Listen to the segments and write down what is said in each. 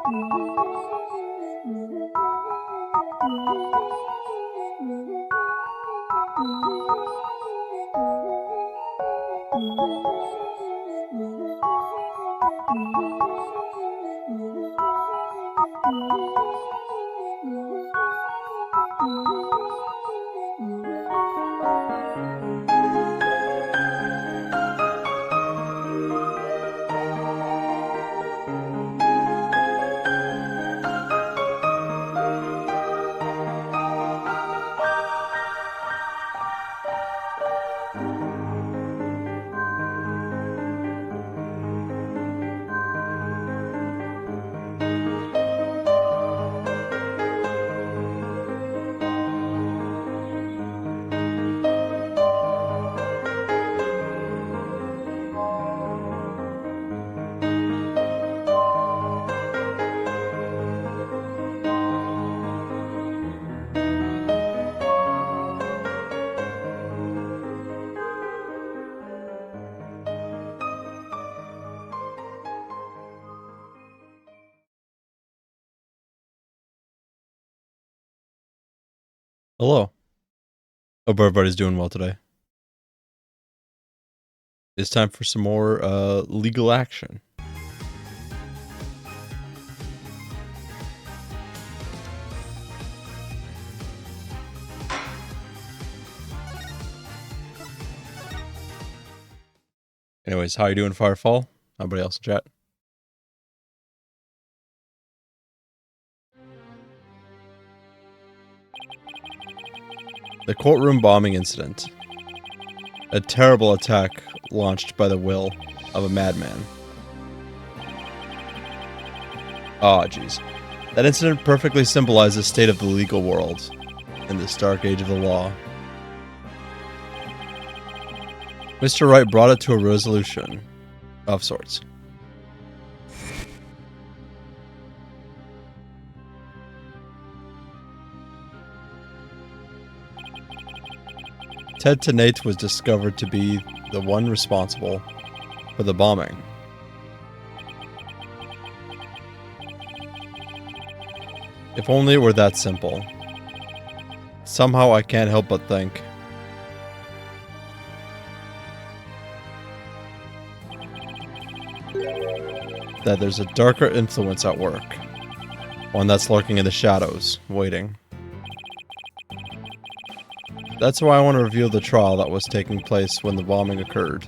Hello. Hope everybody's doing well today. It's time for some more legal action. Anyways, how you doing, Firefall? Everybody else in chat? The courtroom bombing incident. A terrible attack launched by the will of a madman. Ah, jeez. That incident perfectly symbolizes the state of the legal world in this dark age of the law. Mr. Wright brought it to a resolution of sorts. Ted Tenate was discovered to be the one responsible for the bombing. If only it were that simple. Somehow I can't help but think that there's a darker influence at work. One that's lurking in the shadows, waiting. That's why I want to reveal the trial that was taking place when the bombing occurred.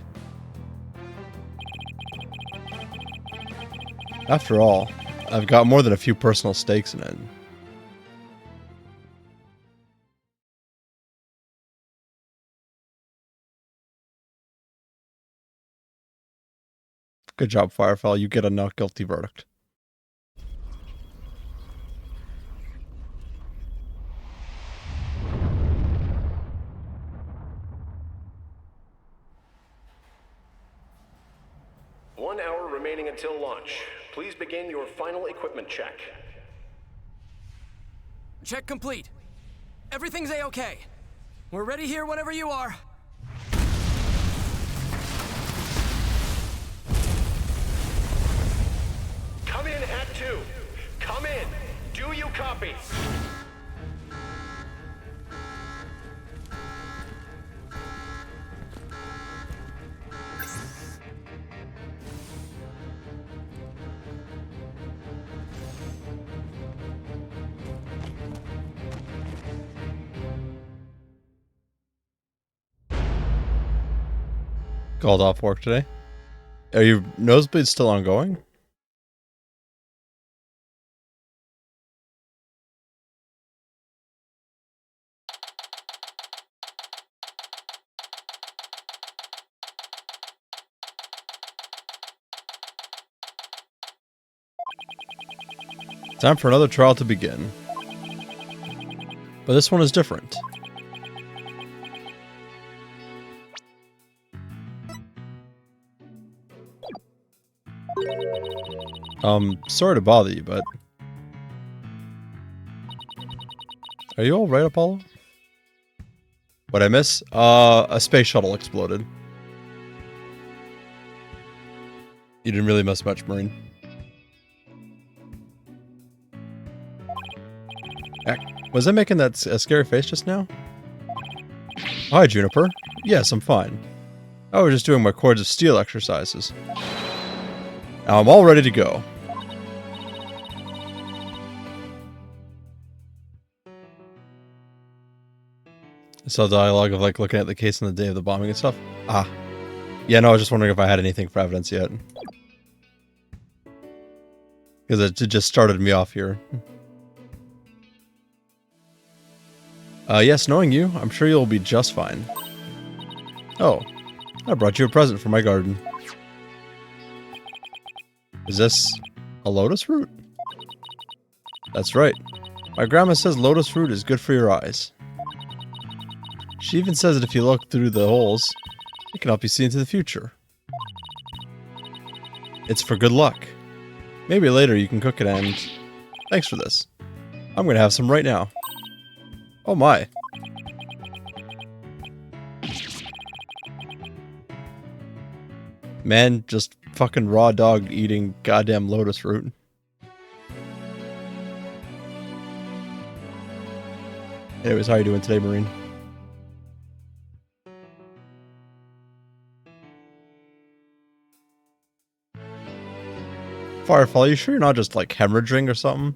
After all, I've got more than a few personal stakes in it. Good job, Firefall. You get a not guilty verdict. One hour remaining until launch. Please begin your final equipment check. Check complete. Everything's A-okay. We're ready here whenever you are. Come in at 2. Come in. Do you copy? Called off work today. Are your nosebleeds still ongoing? Time for another trial to begin. But this one is different. Sorry to bother you, but... Are you alright, Apollo? What'd I miss? A space shuttle exploded. You didn't really miss much, Marine. Was I making that a scary face just now? Hi, Juniper. Yes, I'm fine. I was just doing my cords of steel exercises. Now I'm all ready to go. I saw dialogue of like looking at the case on the day of the bombing and stuff. Ah. Yeah, no, I was just wondering if I had anything for evidence yet. Because it just started me off here. Yes, knowing you, I'm sure you'll be just fine. Oh, I brought you a present for my garden. Is this a lotus root? That's right. My grandma says lotus root is good for your eyes. She even says that if you look through the holes, it can help you see into the future. It's for good luck. Maybe later you can cook it and... Thanks for this. I'm gonna have some right now. Oh my. Man, just fucking raw dog eating goddamn lotus root. Anyways, how are you doing today, Marine? Firefall, are you sure you're not just like hemorrhaging or something?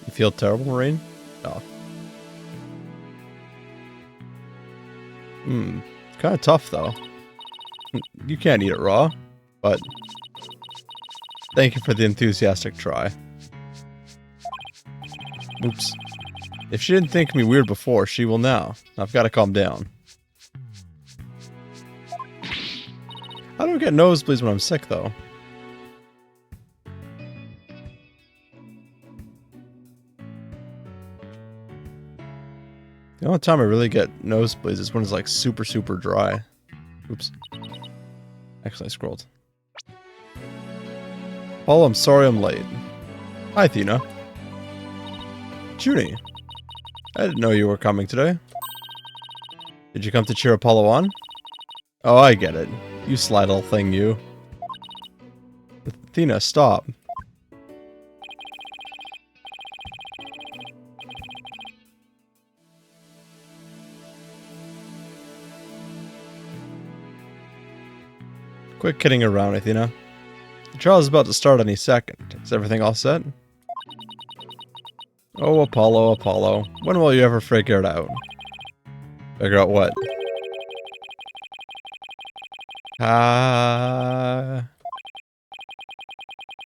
You feel terrible, Marine? Oh. Kind of tough though. You can't eat it raw, but thank you for the enthusiastic try. Oops. If she didn't think me weird before, she will now. I've got to calm down. I don't get nosebleeds when I'm sick though. The only time I really get nosebleeds is when it's like super, super dry. Oops. Actually, I scrolled. Paul, I'm sorry I'm late. Hi, Athena. Junie. I didn't know you were coming today. Did you come to cheer Apollo on? Oh, I get it. You sly little thing, you. Athena, stop. Quit kidding around, Athena. The trial is about to start any second. Is everything all set? Oh, Apollo, Apollo. When will you ever figure it out? Figure out what?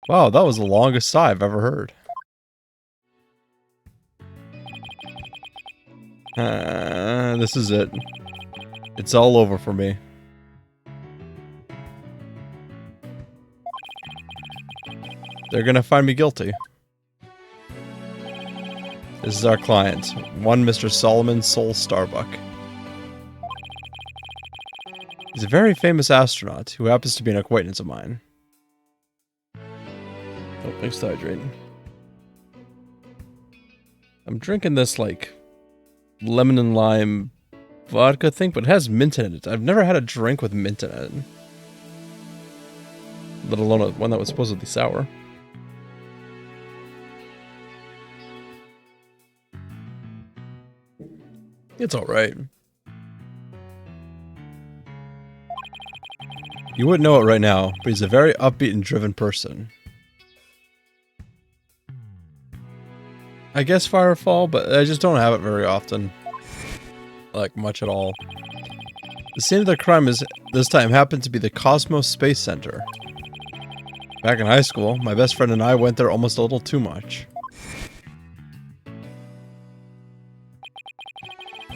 Wow, that was the longest sigh I've ever heard. This is it. It's all over for me. They're gonna find me guilty. This is our client, one Mr. Solomon Soul Starbuck. He's a very famous astronaut who happens to be an acquaintance of mine. Oh, thanks to hydrating. I'm drinking this, like, lemon and lime vodka thing, but it has mint in it. I've never had a drink with mint in it. Let alone one that was supposedly sour. It's alright. You wouldn't know it right now, but he's a very upbeat and driven person. I guess Firefall, but I just don't have it very often. Like, much at all. The scene of the crime is, this time, happened to be the Cosmos Space Center. Back in high school, my best friend and I went there almost a little too much.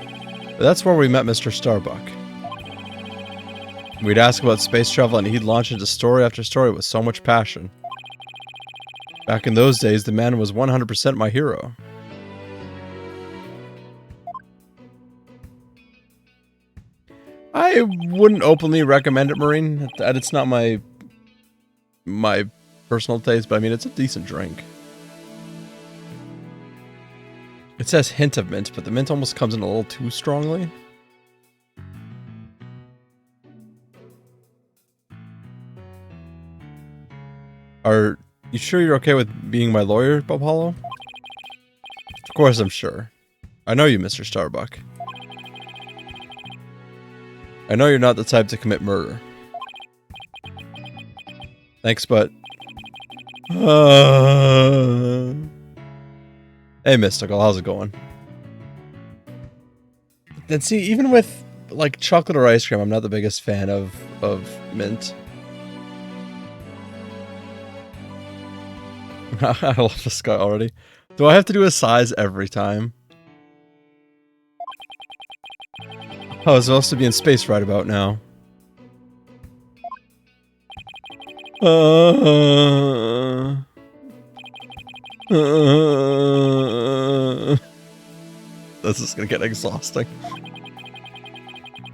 But that's where we met Mr. Starbuck. We'd ask about space travel and he'd launch into story after story with so much passion. Back in those days, the man was 100% my hero. I wouldn't openly recommend it, Marine. It's not my personal taste, but I mean, it's a decent drink. It says hint of mint, but the mint almost comes in a little too strongly. Are you sure you're okay with being my lawyer, Apollo? Of course I'm sure. I know you, Mr. Starbuck. I know you're not the type to commit murder. Thanks, but... Hey, Mystical, how's it going? And see, even with, like, chocolate or ice cream, I'm not the biggest fan of mint. I love this guy already. Do I have to do a size every time? Oh, it's supposed to be in space right about now. This is gonna get exhausting.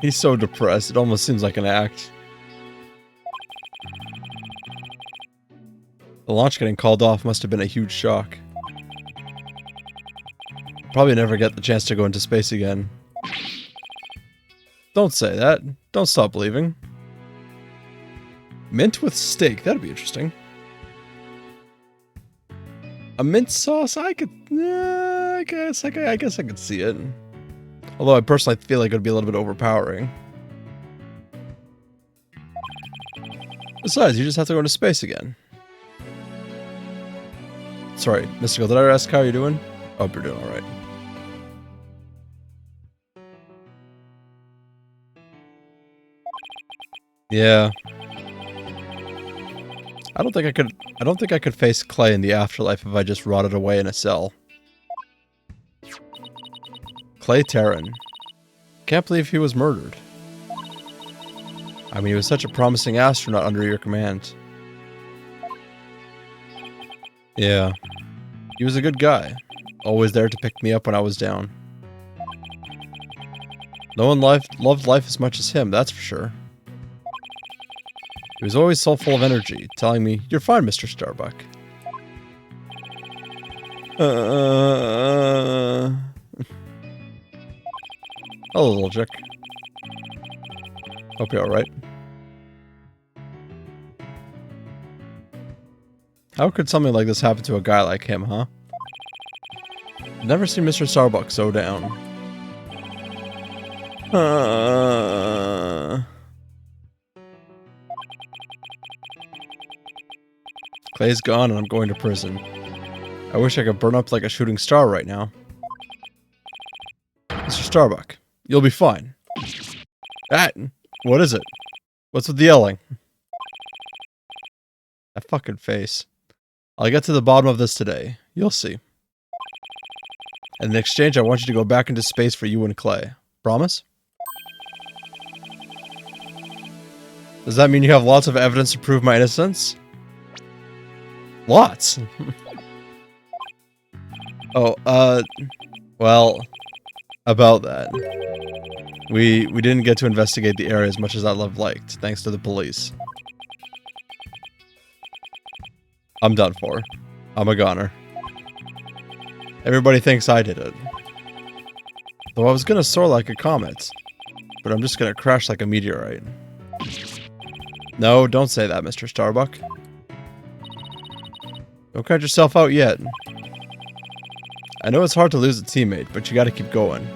He's so depressed, it almost seems like an act. The launch getting called off must have been a huge shock. Probably never get the chance to go into space again. Don't say that. Don't stop believing. Mint with steak, that'd be interesting. A mint sauce, I could... I guess I could see it. Although I personally feel like it would be a little bit overpowering. Besides, you just have to go into space again. Sorry, Mystical, did I ask how you're doing? Oh, you're doing alright. Yeah. I don't think I could face Clay in the afterlife if I just rotted away in a cell. Clay Terran. Can't believe he was murdered. I mean, he was such a promising astronaut under your command. Yeah. He was a good guy. Always there to pick me up when I was down. No one loved life as much as him, that's for sure. He was always so full of energy, telling me, "You're fine, Mr. Starbuck." Hello, little chick. Hope you're alright. How could something like this happen to a guy like him, huh? I've never seen Mr. Starbuck so down. Clay's gone and I'm going to prison. I wish I could burn up like a shooting star right now. Mr. Starbuck, you'll be fine. What is it? What's with the yelling? That fucking face. I'll get to the bottom of this today. You'll see. And in exchange, I want you to go back into space for you and Clay. Promise? Does that mean you have lots of evidence to prove my innocence? Lots? Oh, well, about that. We didn't get to investigate the area as much as I'd have liked, thanks to the police. I'm done for. I'm a goner. Everybody thinks I did it. Though I was gonna soar like a comet, but I'm just gonna crash like a meteorite. No, don't say that, Mr. Starbuck. Don't count yourself out yet. I know it's hard to lose a teammate, but you gotta keep going.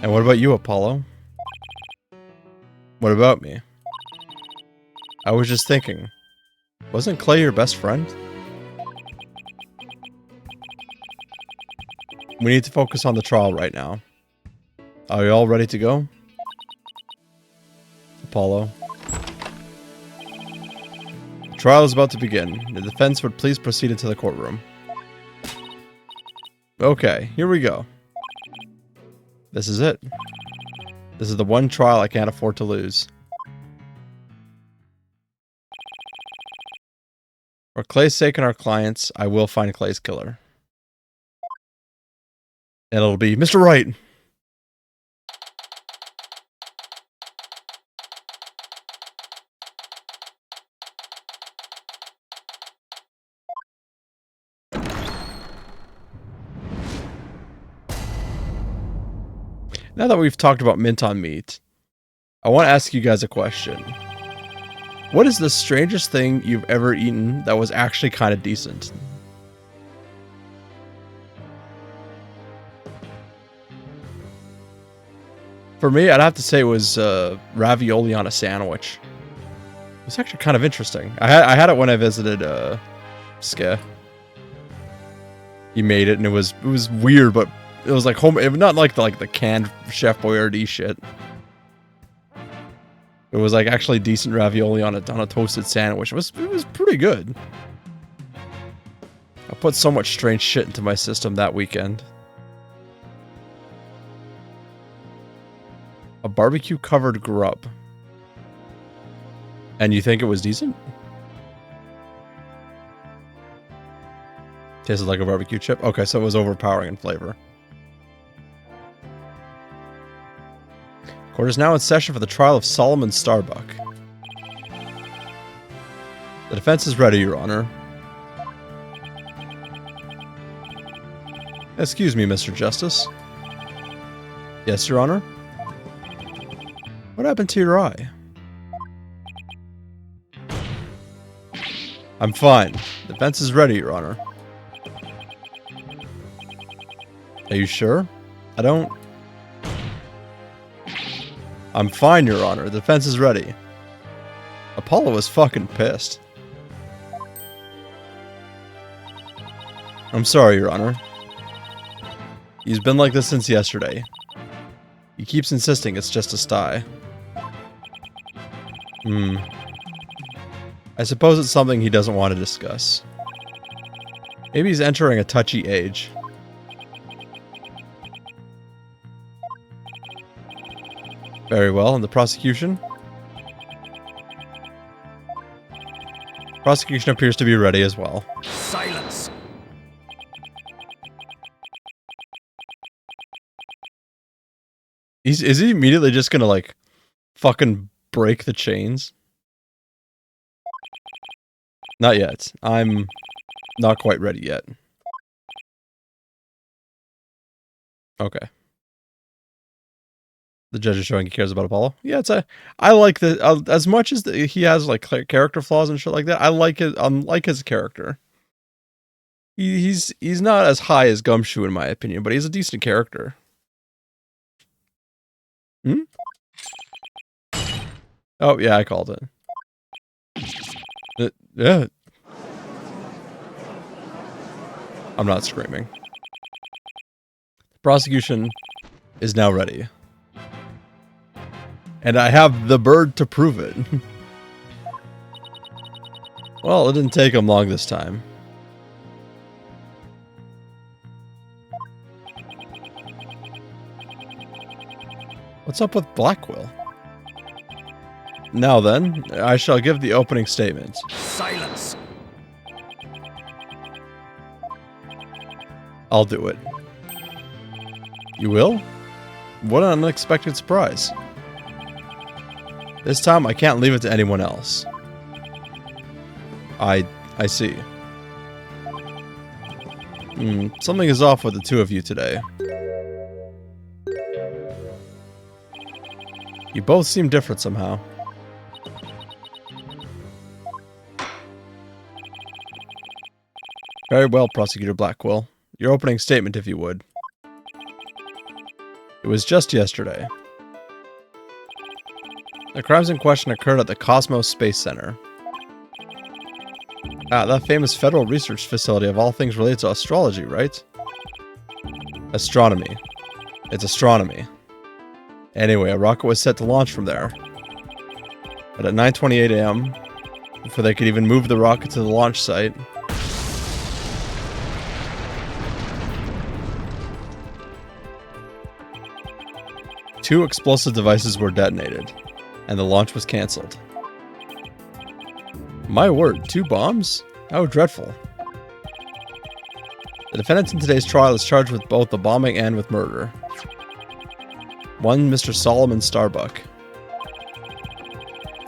And what about you, Apollo? What about me? I was just thinking, wasn't Clay your best friend? We need to focus on the trial right now. Are you all ready to go? Apollo. The trial is about to begin. The defense would please proceed into the courtroom. Okay, here we go. This is it. This is the one trial I can't afford to lose. For Clay's sake and our clients, I will find Clay's killer. And it'll be Mr. Wright! Now that we've talked about mint on meat, I want to ask you guys a question. What is the strangest thing you've ever eaten that was actually kind of decent? For me, I'd have to say it was ravioli on a sandwich. It was actually kind of interesting. I had it when I visited Ska. He made it, and it was weird, but it was like home. Not like the canned Chef Boyardee shit. It was like actually decent ravioli on a toasted sandwich. It was pretty good. I put so much strange shit into my system that weekend. A barbecue covered grub. And you think it was decent? Tasted like a barbecue chip? Okay, so it was overpowering in flavor. Court is now in session for the trial of Solomon Starbuck. The defense is ready, Your Honor. Excuse me, Mr. Justice. Yes, Your Honor? What happened to your eye? I'm fine. The defense is ready, Your Honor. Are you sure? I don't... I'm fine, Your Honor. The defense is ready. Apollo was fucking pissed. I'm sorry, Your Honor. He's been like this since yesterday. He keeps insisting it's just a sty. I suppose it's something he doesn't want to discuss. Maybe he's entering a touchy age. Very well, and the prosecution? Prosecution appears to be ready as well. Silence. Is he immediately just gonna, like, fucking break the chains? Not yet. I'm not quite ready yet. Okay. The judge is showing he cares about Apollo. Yeah, I like the as much as he has like character flaws and shit like that. I like his character. He's not as high as Gumshoe in my opinion, but he's a decent character. Oh yeah, I called it. Yeah. I'm not screaming. The prosecution is now ready. And I have the bird to prove it. Well, it didn't take him long this time. What's up with Blackquill? Now then, I shall give the opening statement. Silence. I'll do it. You will? What an unexpected surprise. This time I can't leave it to anyone else. I see. Something is off with the two of you today. You both seem different somehow. Very well, Prosecutor Blackquill. Your opening statement, if you would. It was just yesterday. The crimes in question occurred at the Cosmos Space Center. Ah, that famous federal research facility of all things related to astrology, right? Astronomy. It's astronomy. Anyway, a rocket was set to launch from there. But at 9:28 a.m., before they could even move the rocket to the launch site, two explosive devices were detonated, and the launch was cancelled. My word, 2 bombs? How dreadful. The defendant in today's trial is charged with both the bombing and with murder. One Mr. Solomon Starbuck.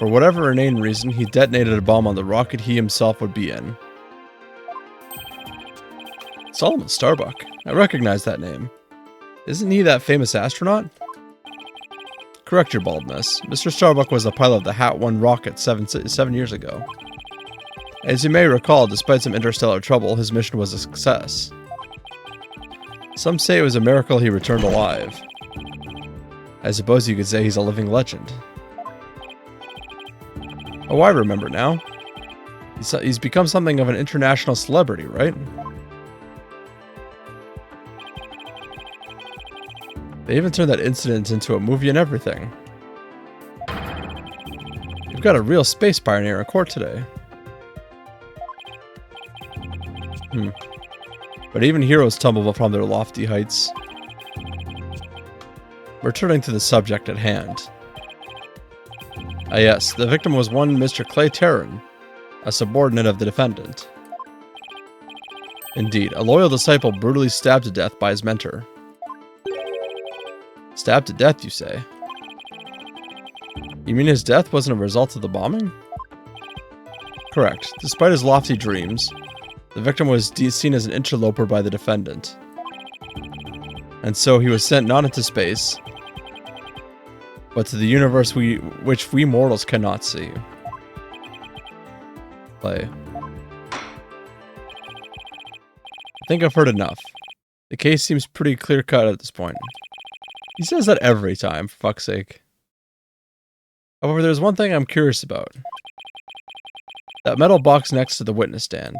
For whatever inane reason, he detonated a bomb on the rocket he himself would be in. Solomon Starbuck? I recognize that name. Isn't he that famous astronaut? correct your baldness. Mr. Starbuck was the pilot of the Hat 1 rocket 7 years ago. As you may recall, despite some interstellar trouble, his mission was a success. Some say it was a miracle he returned alive. I suppose you could say he's a living legend. Oh, I remember now. He's become something of an international celebrity, right? They even turned that incident into a movie and everything. We've got a real space pioneer in court today. But even heroes tumble from their lofty heights. Returning to the subject at hand. Ah yes, the victim was one Mr. Clay Terran, a subordinate of the defendant. Indeed, a loyal disciple brutally stabbed to death by his mentor. Stabbed to death, you say? You mean his death wasn't a result of the bombing? Correct. Despite his lofty dreams, the victim was seen as an interloper by the defendant. And so he was sent not into space, but to the universe which we mortals cannot see. Play. I think I've heard enough. The case seems pretty clear-cut at this point. He says that every time, for fuck's sake. However, there's one thing I'm curious about. That metal box next to the witness stand.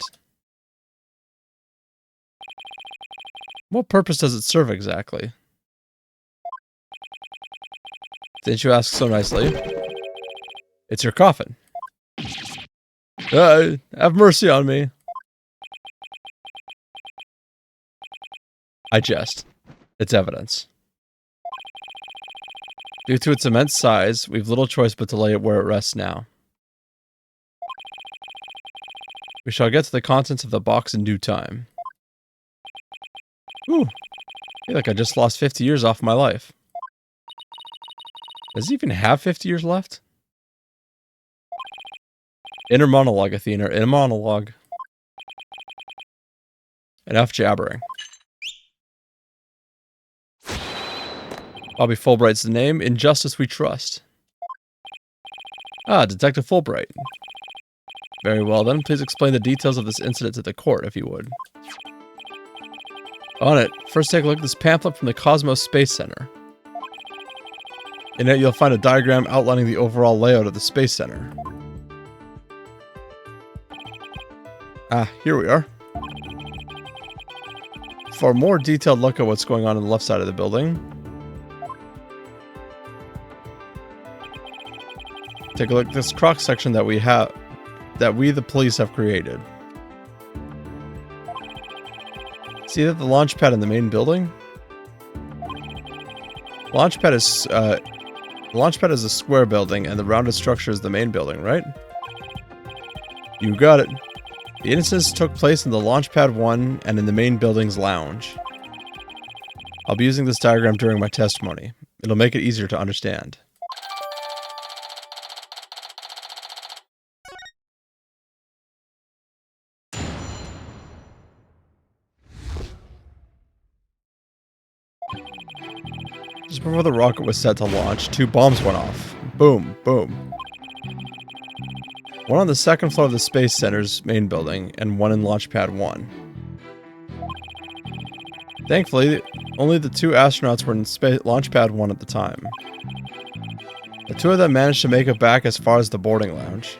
What purpose does it serve exactly? Didn't you ask so nicely? It's your coffin. Have mercy on me. I jest. It's evidence. Due to its immense size, we've little choice but to lay it where it rests now. We shall get to the contents of the box in due time. Ooh, I feel like I just lost 50 years off my life. Does he even have 50 years left? Inner monologue, Athena. Inner monologue. Enough jabbering. Bobby Fulbright's the name. In justice we trust. Ah, Detective Fulbright. Very well then. Please explain the details of this incident to the court, if you would. On it. First take a look at this pamphlet from the Cosmos Space Center. In it you'll find a diagram outlining the overall layout of the Space Center. Ah, here we are. For a more detailed look at what's going on the left side of the building, take a look at this cross section that we the police have created. See that the launch pad in the main building? The launch pad is a square building, and the rounded structure is the main building, right? You got it. The incidents took place in the Launchpad 1 and in the main building's lounge. I'll be using this diagram during my testimony. It'll make it easier to understand. Just before the rocket was set to launch, 2 bombs went off. Boom, boom. One on the second floor of the Space Center's main building, and one in Launchpad 1. Thankfully, only the 2 astronauts were in Launchpad 1 at the time. The 2 of them managed to make it back as far as the boarding lounge.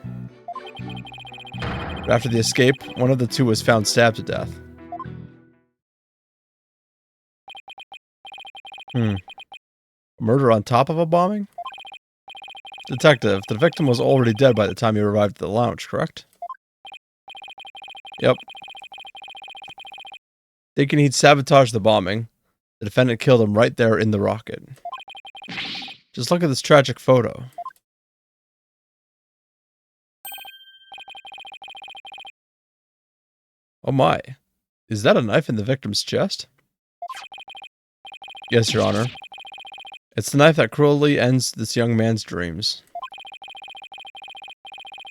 But after the escape, one of the 2 was found stabbed to death. Murder on top of a bombing? Detective, the victim was already dead by the time you arrived at the lounge, correct? Yep. Thinking he'd sabotage the bombing, the defendant killed him right there in the rocket. Just look at this tragic photo. Oh my. Is that a knife in the victim's chest? Yes, Your Honor. It's the knife that cruelly ends this young man's dreams.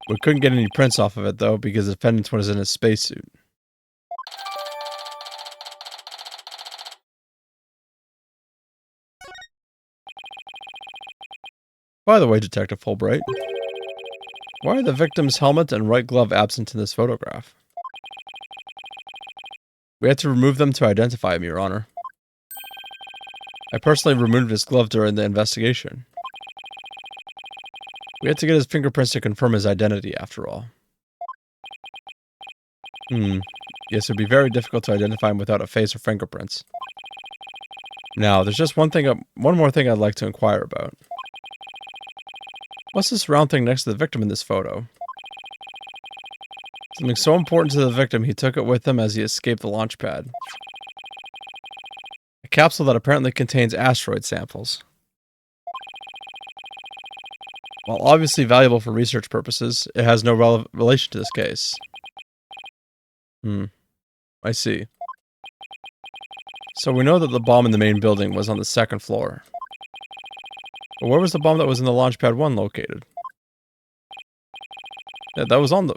We couldn't get any prints off of it, though, because the defendant was in a spacesuit. By the way, Detective Fulbright, why are the victim's helmet and right glove absent in this photograph? We had to remove them to identify him, Your Honor. I personally removed his glove during the investigation. We had to get his fingerprints to confirm his identity, after all. Yes, it would be very difficult to identify him without a face or fingerprints. Now, there's just one more thing I'd like to inquire about. What's this round thing next to the victim in this photo? Something so important to the victim, he took it with him as he escaped the launch pad. A capsule that apparently contains asteroid samples. While obviously valuable for research purposes, it has no relation to this case. I see. So we know that the bomb in the main building was on the second floor. But where was the bomb that was in the Launchpad 1 located? Yeah, that was on the...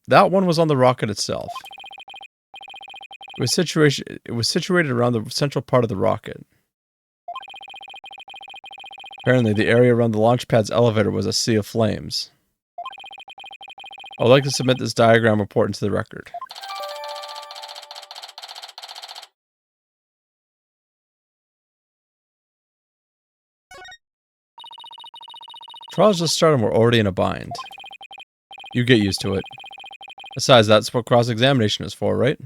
That one was on the rocket itself. It was situated around the central part of the rocket. Apparently, the area around the Launchpad's elevator was a sea of flames. I would like to submit this diagram report into the record. Trial's just started and we're already in a bind. You get used to it. Besides, that's what cross-examination is for, right?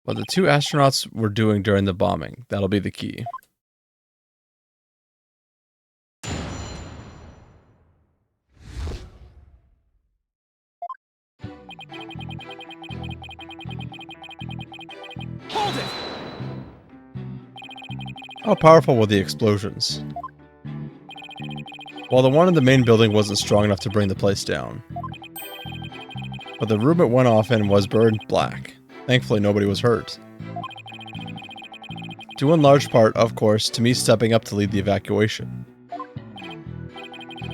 What the two astronauts were doing during the bombing, that'll be the key. Hold it! How powerful were the explosions? Well, the one in the main building wasn't strong enough to bring the place down. But the room it went off in was burned black. Thankfully, nobody was hurt. Due in large part, of course, to me stepping up to lead the evacuation.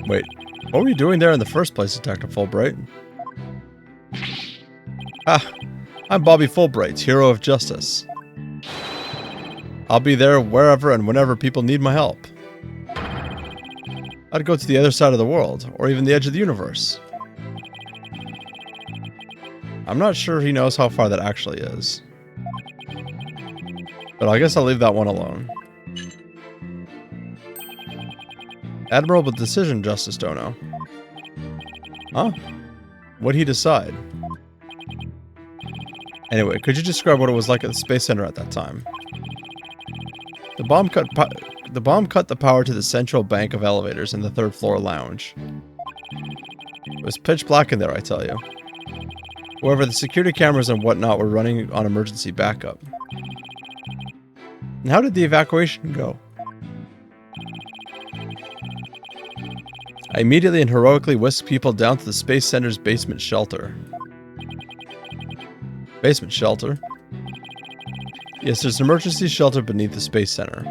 Wait, what were you doing there in the first place, Detective Fulbright? Ah, I'm Bobby Fulbright, hero of justice. I'll be there wherever and whenever people need my help. I'd go to the other side of the world, or even the edge of the universe. I'm not sure he knows how far that actually is. But I guess I'll leave that one alone. Admirable decision, Justice Dono. Huh? What'd he decide? Anyway, could you describe what it was like at the Space Center at that time? The bomb cut the power to the central bank of elevators in the third floor lounge. It was pitch black in there, I tell you. However, the security cameras and whatnot were running on emergency backup. And how did the evacuation go? I immediately and heroically whisked people down to the Space Center's basement shelter. Basement shelter? Yes, there's an emergency shelter beneath the Space Center.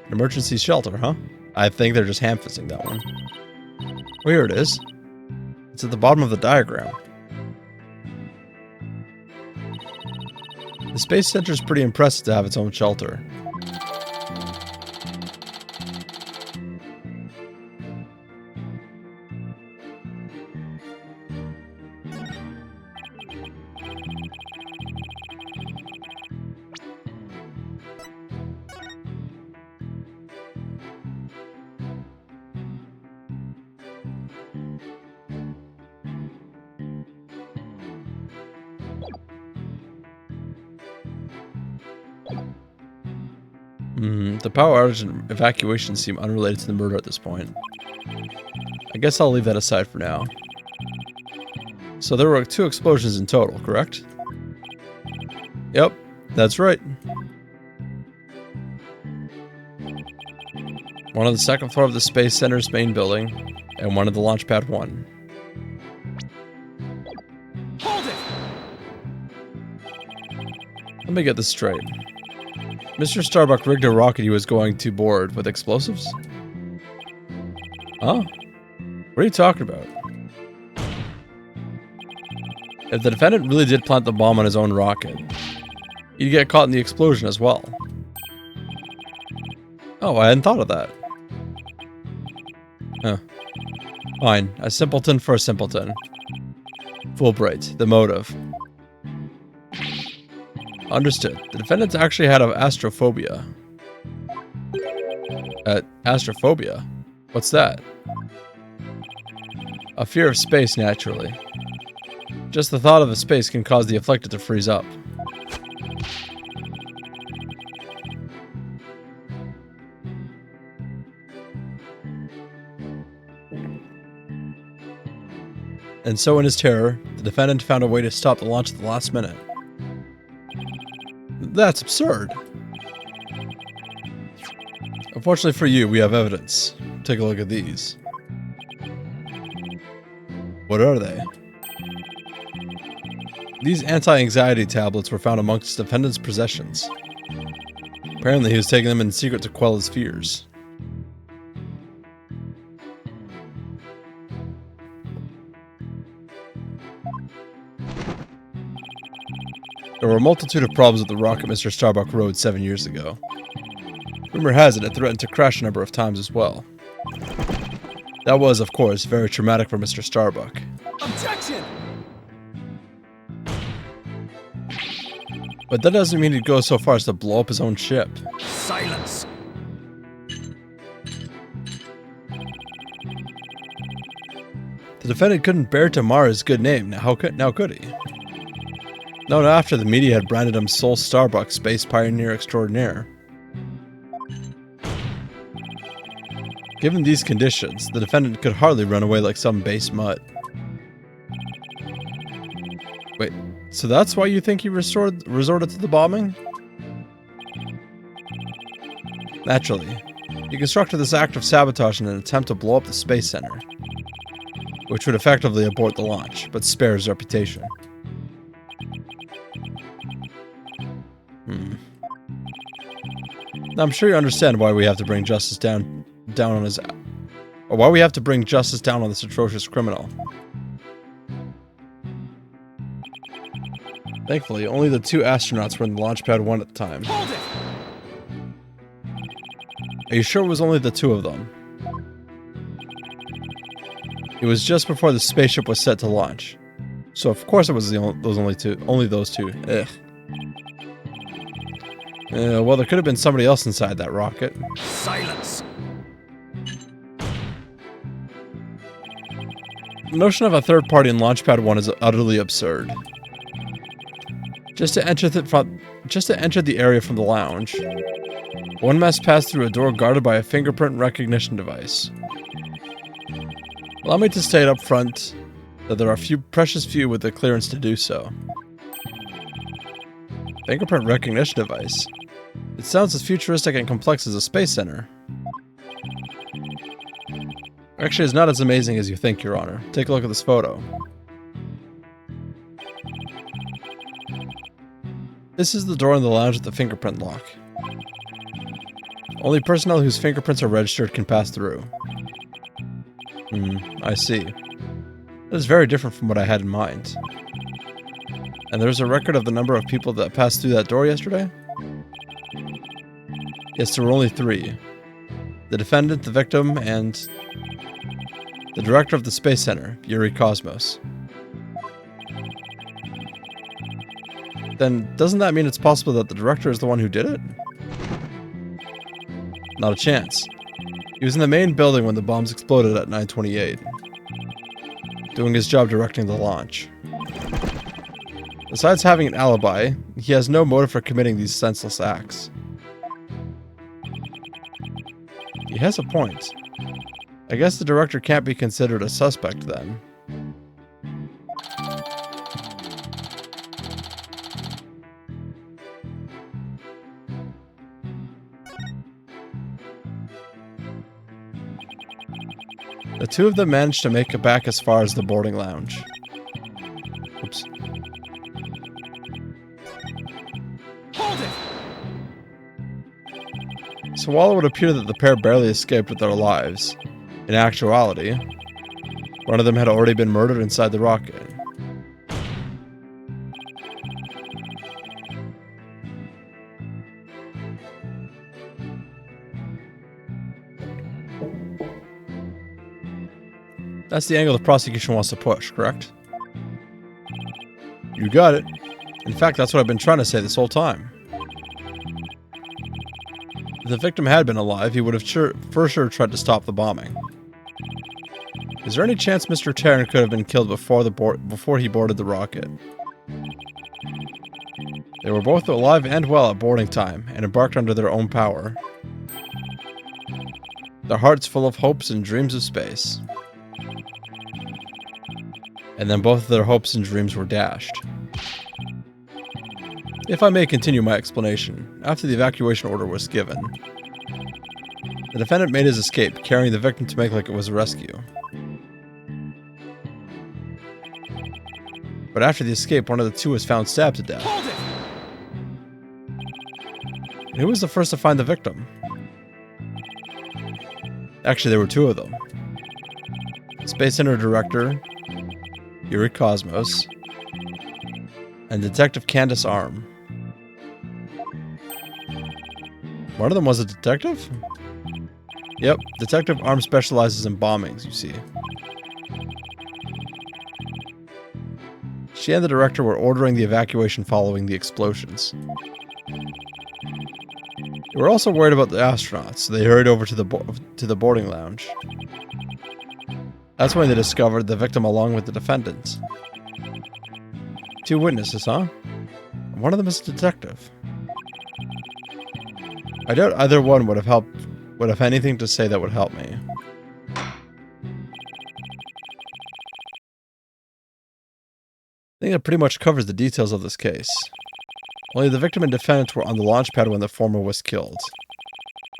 An emergency shelter, huh? I think they're just ham-fisting that one. Well, here it is. It's at the bottom of the diagram. The Space Center is pretty impressive to have its own shelter. The power outage and evacuation seem unrelated to the murder at this point. I guess I'll leave that aside for now. So there were 2 explosions in total, correct? Yep, that's right. One on the second floor of the Space Center's main building, and one at the Launchpad 1. Hold it! Let me get this straight. Mr. Starbuck rigged a rocket he was going to board with explosives? Huh? What are you talking about? If the defendant really did plant the bomb on his own rocket, he'd get caught in the explosion as well. Oh, I hadn't thought of that. Huh. Fine. A simpleton for a simpleton. Fulbright. The motive. Understood. The defendants actually had astrophobia. Astrophobia? What's that? A fear of space, naturally. Just the thought of the space can cause the afflicted to freeze up. And so in his terror, the defendant found a way to stop the launch at the last minute. That's absurd. Unfortunately for you, we have evidence. Take a look at these. What are they? These anti-anxiety tablets were found amongst the defendant's possessions. Apparently he was taking them in secret to quell his fears. There were a multitude of problems with the rocket Mr. Starbuck rode 7 years ago. Rumor has it threatened to crash a number of times as well. That was, of course, very traumatic for Mr. Starbuck. Objection! But that doesn't mean he'd go so far as to blow up his own ship. Silence! The defendant couldn't bear to mar his good name, now could he? Not after the media had branded him Soul Starbuck, Space Pioneer Extraordinaire. Given these conditions, the defendant could hardly run away like some base mutt. Wait, so that's why you think he resorted to the bombing? Naturally. He constructed this act of sabotage in an attempt to blow up the Space Center, which would effectively abort the launch, but spare his reputation. Now, I'm sure you understand why we have to bring justice down on his, or why we have to bring justice down on this atrocious criminal. Thankfully, only the 2 astronauts were in the launch pad 1 at the time. Hold it! Are you sure it was only the 2 of them? It was just before the spaceship was set to launch, so of course it was only those two. Ugh. Well, there could have been somebody else inside that rocket. Silence! The notion of a third party in Launchpad 1 is utterly absurd. Just to enter the area from the lounge, one must pass through a door guarded by a fingerprint recognition device. Allow me to state up front that there are precious few with the clearance to do so. Fingerprint recognition device? It sounds as futuristic and complex as a space center. Actually, it's not as amazing as you think, Your Honor. Take a look at this photo. This is the door in the lounge with the fingerprint lock. Only personnel whose fingerprints are registered can pass through. I see. That is very different from what I had in mind. And there's a record of the number of people that passed through that door yesterday? Yes, there were only 3. The defendant, the victim, and the director of the Space Center, Yuri Cosmos. Then, doesn't that mean it's possible that the director is the one who did it? Not a chance. He was in the main building when the bombs exploded at 9:28, doing his job directing the launch. Besides having an alibi, he has no motive for committing these senseless acts. He has a point. I guess the director can't be considered a suspect then. The 2 of them managed to make it back as far as the boarding lounge. Oops. Hold it! So while it would appear that the pair barely escaped with their lives, in actuality, one of them had already been murdered inside the rocket. That's the angle the prosecution wants to push, correct? You got it. In fact, that's what I've been trying to say this whole time. If the victim had been alive, he would have for sure tried to stop the bombing. Is there any chance Mr. Terran could have been killed before he boarded the rocket? They were both alive and well at boarding time, and embarked under their own power. Their hearts full of hopes and dreams of space. And then both of their hopes and dreams were dashed. If I may continue my explanation, after the evacuation order was given, the defendant made his escape, carrying the victim to make like it was a rescue. But after the escape, one of the two was found stabbed to death. Hold it! And who was the first to find the victim? Actually, there were two of them. Space Center Director Yuri Cosmos and Detective Candace Arm. One of them was a detective? Yep, Detective Arm specializes in bombings, you see. She and the director were ordering the evacuation following the explosions. They were also worried about the astronauts, so they hurried over to the boarding lounge. That's when they discovered the victim along with the defendant. Two witnesses, huh? One of them is a detective. I doubt either one would have anything to say that would help me. I think that pretty much covers the details of this case. Only the victim and defendant were on the launch pad when the former was killed.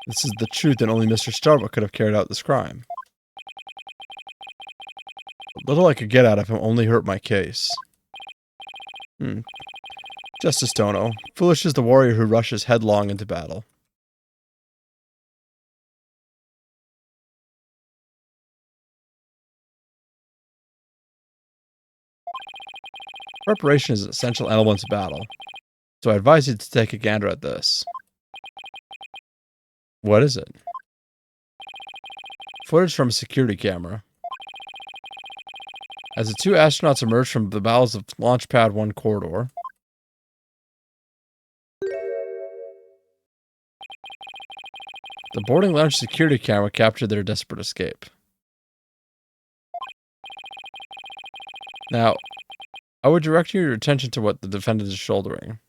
This is the truth, and only Mr. Starbuck could have carried out this crime. Little I could get out of him only hurt my case. Justice Tono. Foolish is the warrior who rushes headlong into battle. Preparation is an essential element to battle, so I advise you to take a gander at this. What is it? Footage from a security camera. As the two astronauts emerged from the bowels of Launch Pad 1 corridor, the boarding lounge security camera captured their desperate escape. Now, I would direct your attention to what the defendant is shouldering.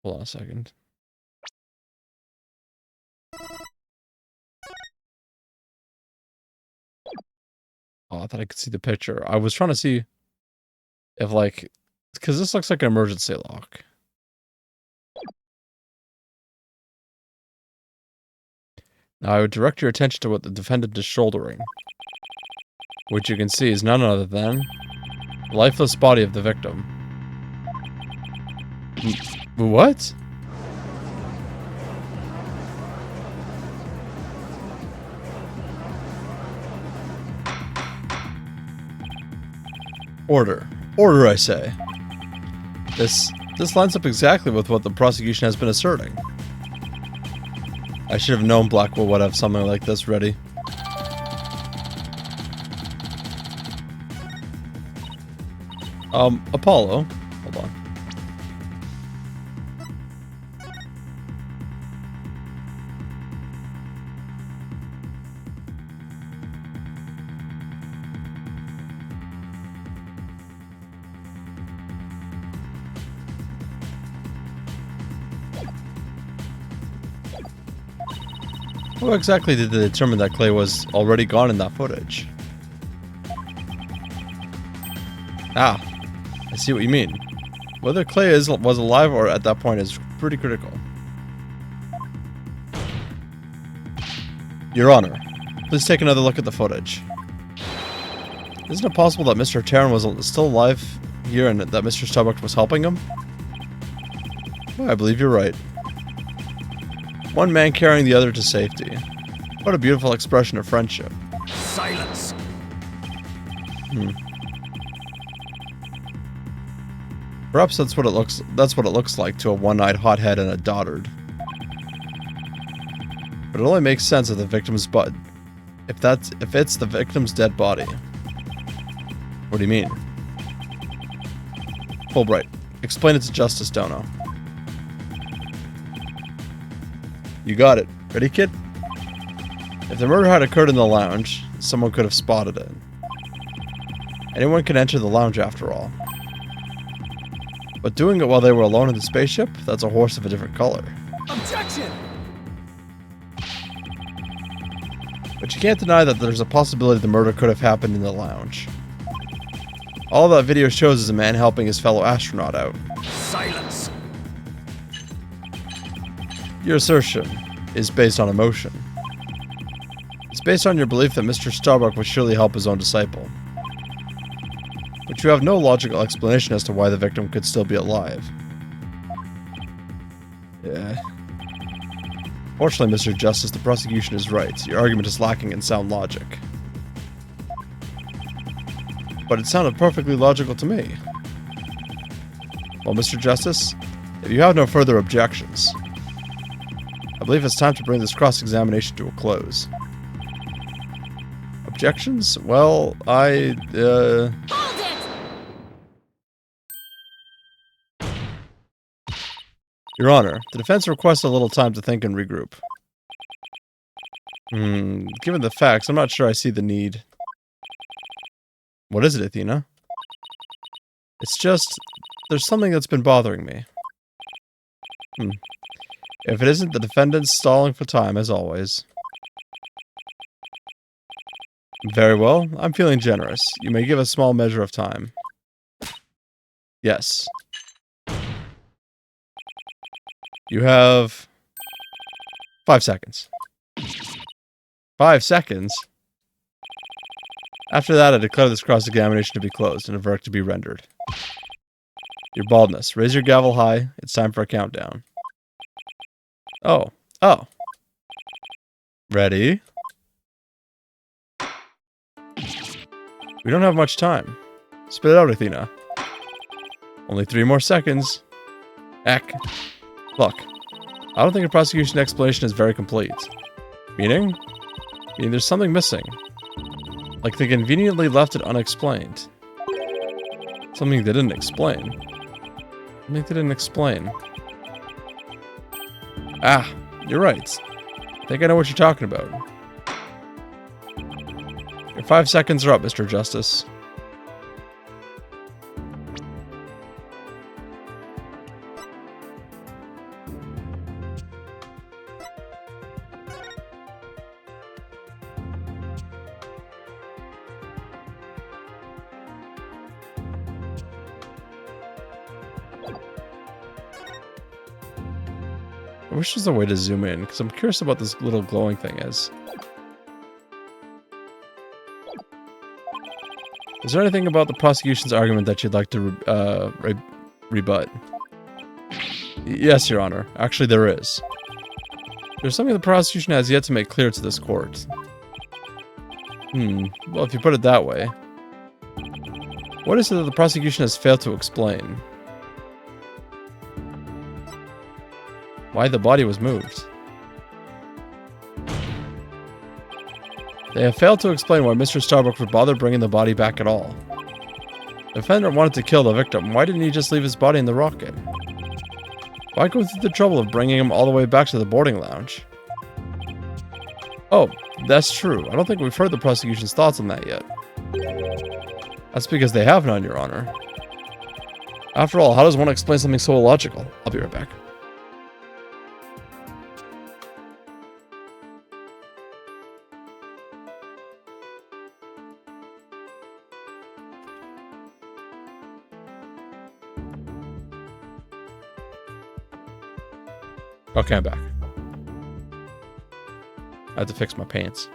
Hold on a second. Oh, I thought I could see the picture. I was trying to see if, like, because this looks like an emergency lock. Now, I would direct your attention to what the defendant is shouldering, which you can see is none other than the lifeless body of the victim. What? Order. Order, I say. This lines up exactly with what the prosecution has been asserting. I should have known Blackwell would have something like this ready. Apollo. Hold on. How exactly did they determine that Clay was already gone in that footage? Ah, I see what you mean. Whether Clay was alive or at that point is pretty critical. Your Honor, please take another look at the footage. Isn't it possible that Mr. Terran was still alive here and that Mr. Starbuck was helping him? Well, I believe you're right. One man carrying the other to safety. What a beautiful expression of friendship. Silence. Perhaps that's what it looks like to a one-eyed hothead and a dotard. But it only makes sense if the victim's If it's the victim's dead body. What do you mean? Fulbright, explain it to Justice Dono. You got it. Ready, kid? If the murder had occurred in the lounge, someone could have spotted it. Anyone can enter the lounge after all. But doing it while they were alone in the spaceship, that's a horse of a different color. Objection! But you can't deny that there's a possibility the murder could have happened in the lounge. All that video shows is a man helping his fellow astronaut out. Silence! Your assertion is based on emotion. It's based on your belief that Mr. Starbuck would surely help his own disciple. But you have no logical explanation as to why the victim could still be alive. Yeah. Fortunately, Mr. Justice, the prosecution is right. Your argument is lacking in sound logic. But it sounded perfectly logical to me. Well, Mr. Justice, if you have no further objections, I believe it's time to bring this cross-examination to a close. Objections? Well, Hold it! Your Honor, the defense requests a little time to think and regroup. Given the facts, I'm not sure I see the need. What is it, Athena? It's just, there's something that's been bothering me. If it isn't the defendant's stalling for time, as always. Very well, I'm feeling generous. You may give a small measure of time. Yes. You have 5 seconds. 5 seconds? After that, I declare this cross-examination to be closed and a verdict to be rendered. Your baldness. Raise your gavel high. It's time for a countdown. Oh. Ready? We don't have much time. Spit it out, Athena. Only 3 more seconds. Eck. Look, I don't think a prosecution explanation is very complete. Meaning? Meaning there's something missing. Like they conveniently left it unexplained. Something they didn't explain. Something they didn't explain. Ah, you're right. I think I know what you're talking about. Your 5 seconds are up, Mr. Justice. I wish there's a way to zoom in, because I'm curious about this little glowing thing is. Is there anything about the prosecution's argument that you'd like to rebut? Yes, Your Honor. Actually, there is. There's something the prosecution has yet to make clear to this court. Well, if you put it that way. What is it that the prosecution has failed to explain? Why the body was moved. They have failed to explain why Mr. Starbuck would bother bringing the body back at all. The defendant wanted to kill the victim. Why didn't he just leave his body in the rocket? Why go through the trouble of bringing him all the way back to the boarding lounge? Oh, that's true. I don't think we've heard the prosecution's thoughts on that yet. That's because they have none, Your Honor. After all, how does one explain something so illogical? I'll be right back. Okay, I'm back. I had to fix my pants.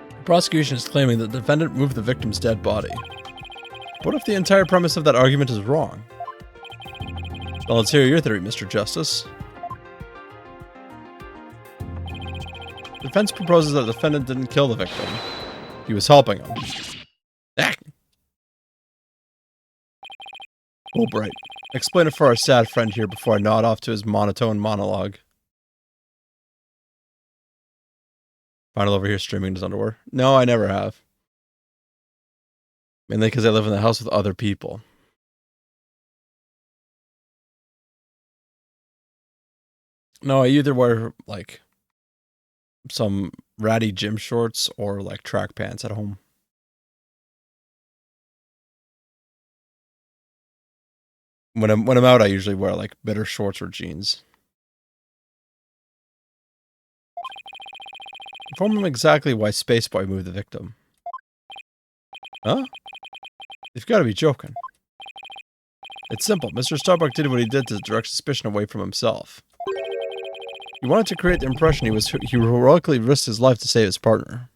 The prosecution is claiming that the defendant moved the victim's dead body. What if the entire premise of that argument is wrong? Well, let's hear your theory, Mr. Justice. Defense proposes that the defendant didn't kill the victim. He was helping him. Ah. Albright, explain it for our sad friend here before I nod off to his monotone monologue. Final over here streaming in his underwear. No, I never have. Mainly because I live in the house with other people. No, I either wear, like, some ratty gym shorts or, like, track pants at home. When I'm out, I usually wear, like, better shorts or jeans. Inform him exactly why Spaceboy moved the victim. Huh? You've got to be joking. It's simple. Mr. Starbuck did what he did to direct suspicion away from himself. He wanted to create the impression he heroically risked his life to save his partner.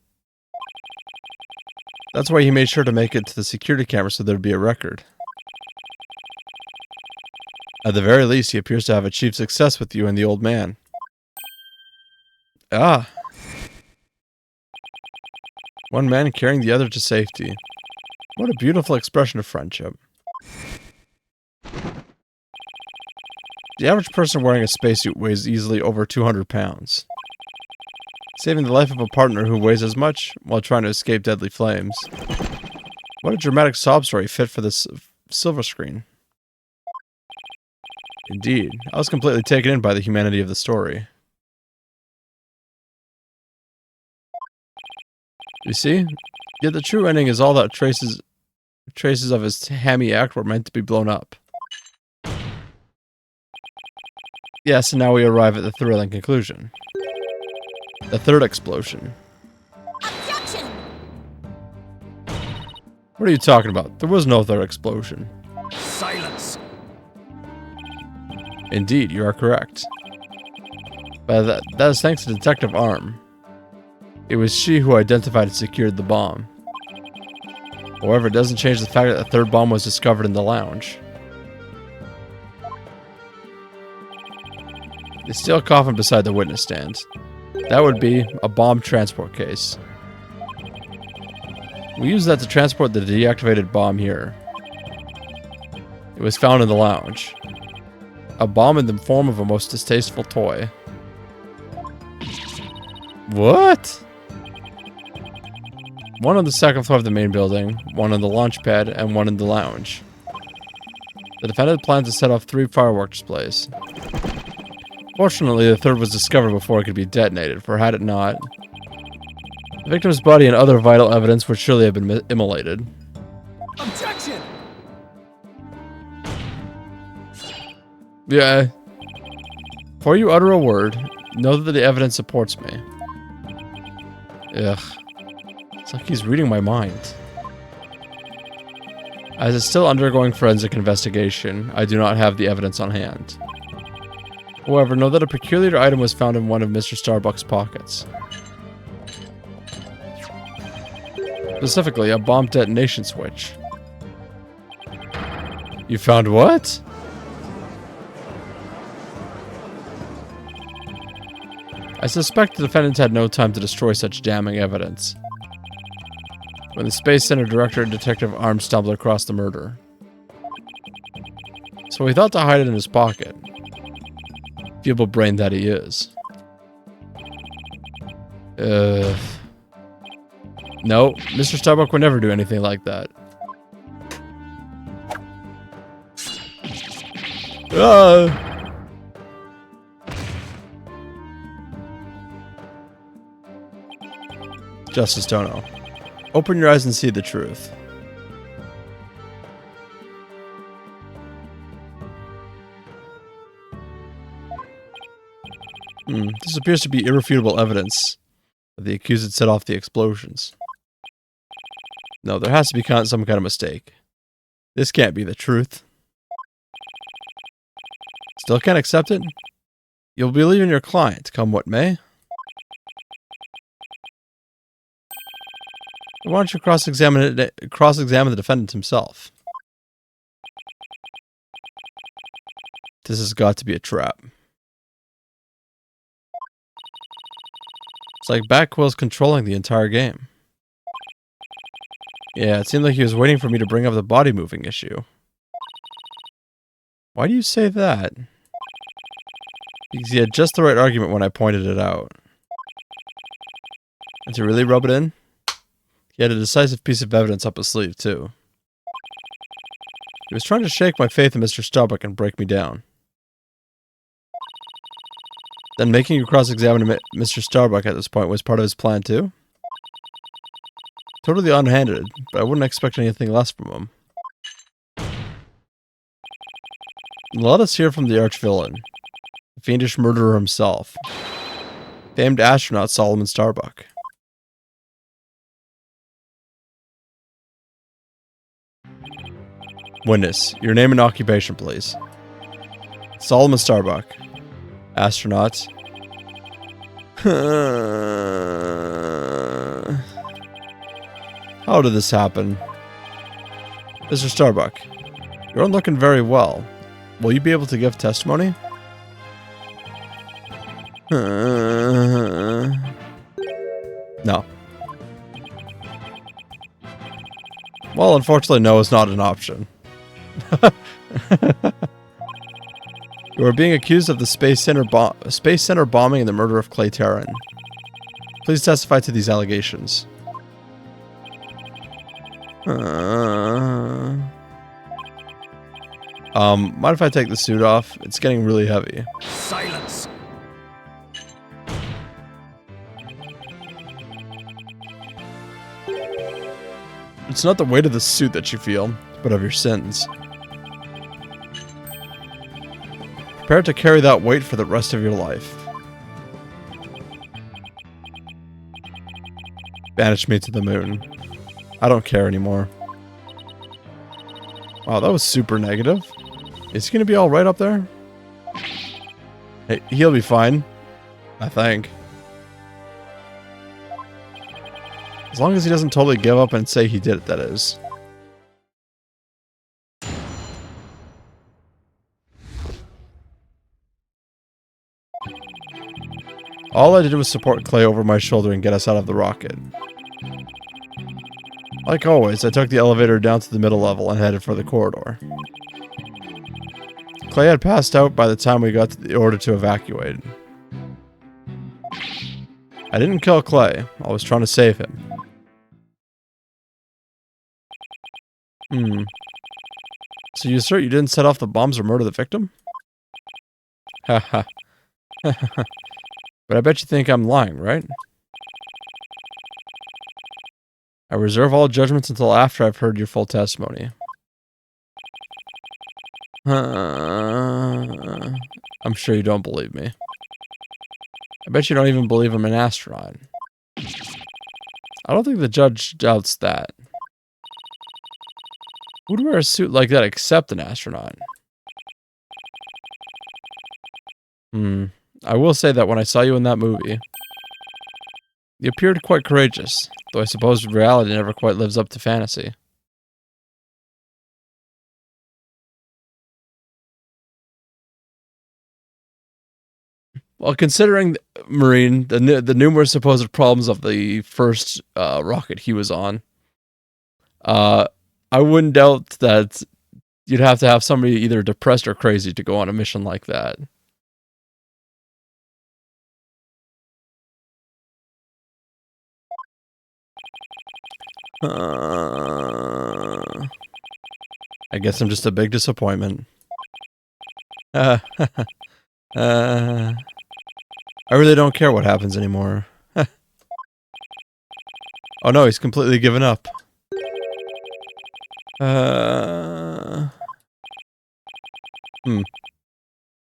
That's why he made sure to make it to the security camera so there'd be a record. At the very least, he appears to have achieved success with you and the old man. Ah. One man carrying the other to safety. What a beautiful expression of friendship. The average person wearing a spacesuit weighs easily over 200 pounds. Saving the life of a partner who weighs as much while trying to escape deadly flames. What a dramatic sob story fit for this silver screen. Indeed, I was completely taken in by the humanity of the story. You see? Yet the true ending is all that traces of his hammy act were meant to be blown up. Yes, and now we arrive at the thrilling conclusion. The third explosion. Objection! What are you talking about? There was no third explosion. Silence. Indeed, you are correct. But that is thanks to Detective Arm. It was she who identified and secured the bomb. However, it doesn't change the fact that the third bomb was discovered in the lounge. The steel coffin beside the witness stand. That would be a bomb transport case. We use that to transport the deactivated bomb here. It was found in the lounge. A bomb in the form of a most distasteful toy. What? One on the second floor of the main building, one on the launch pad, and one in the lounge. The defendant planned to set off 3 firework displays. Fortunately, the third was discovered before it could be detonated, for had it not, the victim's body and other vital evidence would surely have been immolated. Objection! Yeah. Before you utter a word, know that the evidence supports me. Ugh. It's like he's reading my mind. As it's still undergoing forensic investigation, I do not have the evidence on hand. However, know that a peculiar item was found in one of Mr. Starbuck's pockets. Specifically, a bomb detonation switch. You found what? I suspect the defendant had no time to destroy such damning evidence when the Space Center director and Detective Arm stumbled across the murder. So he thought to hide it in his pocket. Feeble brain that he is. No, Mr. Starbuck would never do anything like that. Justice Dono. Open your eyes and see the truth. This appears to be irrefutable evidence that the accused set off the explosions. No, there has to be some kind of mistake. This can't be the truth. Still can't accept it? You'll be leaving your client, come what may. Why don't you cross-examine the defendant himself? This has got to be a trap. It's like Batquill's controlling the entire game. Yeah, it seemed like he was waiting for me to bring up the body moving issue. Why do you say that? Because he had just the right argument when I pointed it out. And to really rub it in, he had a decisive piece of evidence up his sleeve, too. He was trying to shake my faith in Mr. Starbuck and break me down. Then making you cross-examine Mr. Starbuck at this point was part of his plan, too? Totally unhanded, but I wouldn't expect anything less from him. Let us hear from the arch-villain, the fiendish murderer himself, famed astronaut Solomon Starbuck. Witness, your name and occupation, please. Solomon Starbuck, astronaut. How did this happen? Mr. Starbuck, you aren't looking very well. Will you be able to give testimony? No. Well, unfortunately, no is not an option. You are being accused of the Space Center bombing and the murder of Clay Terran. Please testify to these allegations. Mind if I take the suit off? It's getting really heavy. Silence. It's not the weight of the suit that you feel, but of your sins. Prepare to carry that weight for the rest of your life. Banish me to the moon. I don't care anymore. Wow, that was super negative. Is he gonna be alright up there? Hey, he'll be fine. I think. As long as he doesn't totally give up and say he did it, that is. All I did was support Clay over my shoulder and get us out of the rocket. Like always, I took the elevator down to the middle level and headed for the corridor. Clay had passed out by the time we got to the order to evacuate. I didn't kill Clay. I was trying to save him. So you assert you didn't set off the bombs or murder the victim? Haha. But I bet you think I'm lying, right? I reserve all judgments until after I've heard your full testimony. I'm sure you don't believe me. I bet you don't even believe I'm an astronaut. I don't think the judge doubts that. Who'd wear a suit like that except an astronaut? I will say that when I saw you in that movie, you appeared quite courageous, though I suppose reality never quite lives up to fantasy. Well, considering, Marine, the numerous supposed problems of the first rocket he was on, I wouldn't doubt that you'd have to have somebody either depressed or crazy to go on a mission like that. I guess I'm just a big disappointment. I really don't care what happens anymore. Oh no, he's completely given up.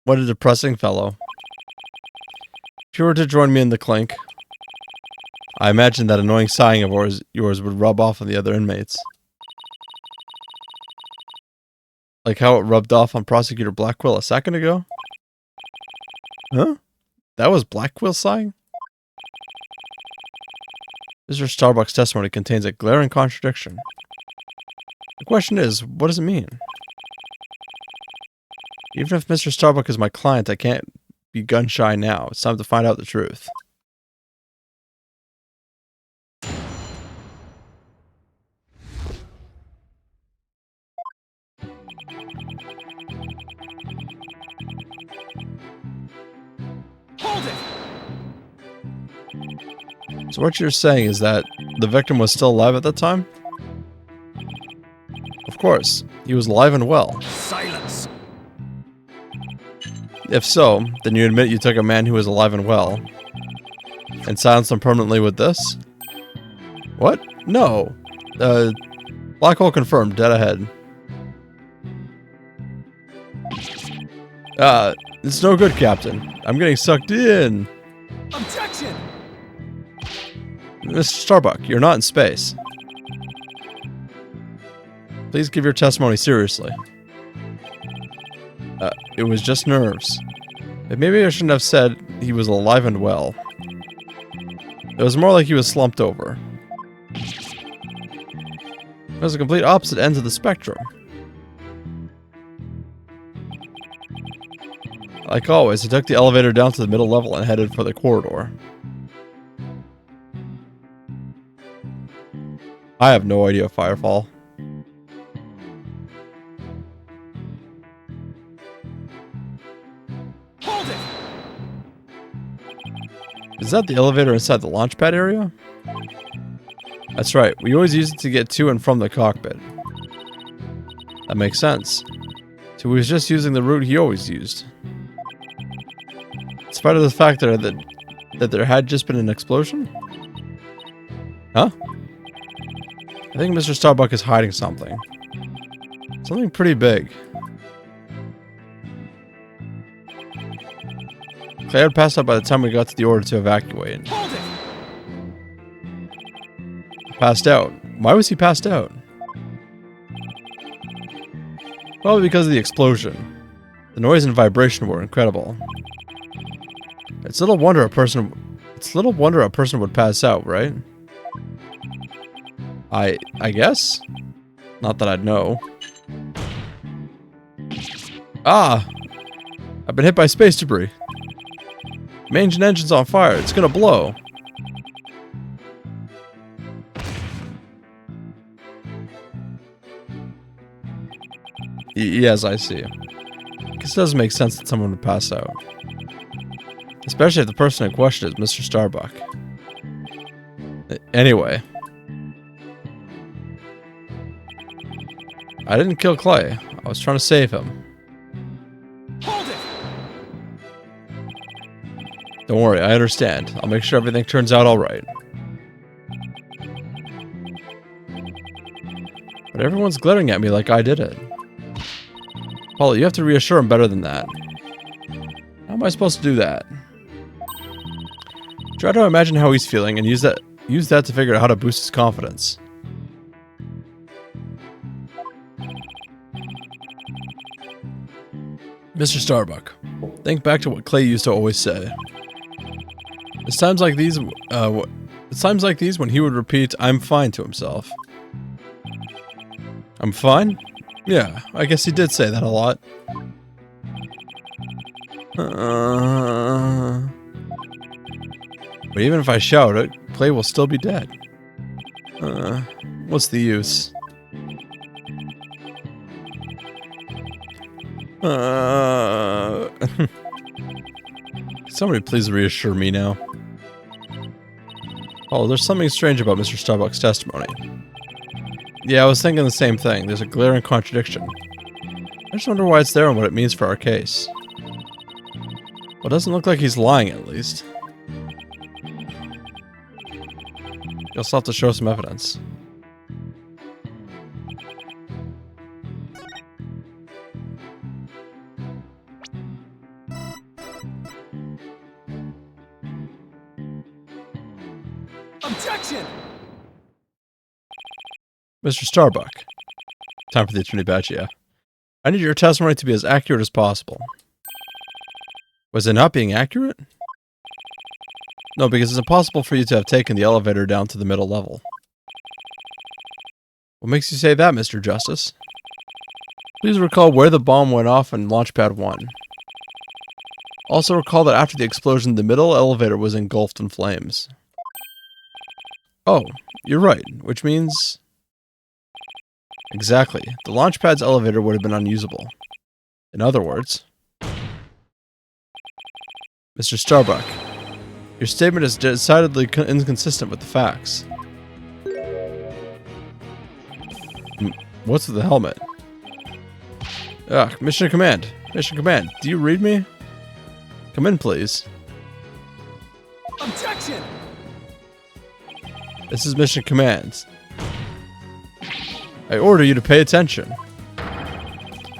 What a depressing fellow. If you were to join me in the clink, I imagine that annoying sighing of yours would rub off on the other inmates. Like how it rubbed off on Prosecutor Blackquill a second ago? Huh? That was Blackquill sighing? Mr. Starbuck's testimony contains a glaring contradiction. The question is, what does it mean? Even if Mr. Starbuck is my client, I can't be gun shy now. It's time to find out the truth. Hold it! So what you're saying is that the victim was still alive at the time? Of course, he was alive and well. Silence! If so, then you admit you took a man who was alive and well and silenced him permanently with this? What? No. Black hole confirmed, dead ahead. It's no good, Captain. I'm getting sucked in. Objection! Mr. Starbuck, you're not in space. Please give your testimony seriously. It was just nerves. Maybe I shouldn't have said he was alive and well. It was more like he was slumped over. It was the complete opposite ends of the spectrum. Like always, he took the elevator down to the middle level and headed for the corridor. I have no idea, Firefall. Hold it! Is that the elevator inside the launch pad area? That's right, we always use it to get to and from the cockpit. That makes sense. So he was just using the route he always used. In spite of the fact that there had just been an explosion? Huh? I think Mr. Starbuck is hiding something. Something pretty big. Clay had passed out by the time we got to the order to evacuate. Hold it! Passed out. Why was he passed out? Probably because of the explosion. The noise and vibration were incredible. It's little wonder a person would pass out, right? I guess? Not that I'd know. Ah! I've been hit by space debris. Main engine's on fire. It's gonna blow. Yes, I see. This doesn't make sense that someone would pass out. Especially if the person in question is Mr. Starbuck. Anyway. I didn't kill Clay. I was trying to save him. Hold it! Don't worry, I understand. I'll make sure everything turns out alright. But everyone's glaring at me like I did it. Paula, you have to reassure him better than that. How am I supposed to do that? Try to imagine how he's feeling and use that to figure out how to boost his confidence. Mr. Starbuck, think back to what Clay used to always say. It's times like these when he would repeat, "I'm fine" to himself. I'm fine? Yeah, I guess he did say that a lot. But even if I shout it, Clay will still be dead. What's the use? Somebody please reassure me now. Oh, there's something strange about Mr. Starbuck's testimony. Yeah, I was thinking the same thing. There's a glaring contradiction. I just wonder why it's there and what it means for our case. Well, it doesn't look like he's lying, at least. You'll still have to show some evidence. Objection! Mr. Starbuck. Time for the attorney badge, yeah. I need your testimony to be as accurate as possible. Was it not being accurate? No, because it's impossible for you to have taken the elevator down to the middle level. What makes you say that, Mr. Justice? Please recall where the bomb went off in Launchpad 1. Also recall that after the explosion, the middle elevator was engulfed in flames. Oh, you're right, which means... Exactly. The launch pad's elevator would have been unusable. In other words, Mr. Starbuck, your statement is decidedly inconsistent with the facts. What's with the helmet? Ugh, Mission Command. Mission Command, do you read me? Come in, please. Objection! This is Mission Command. I order you to pay attention.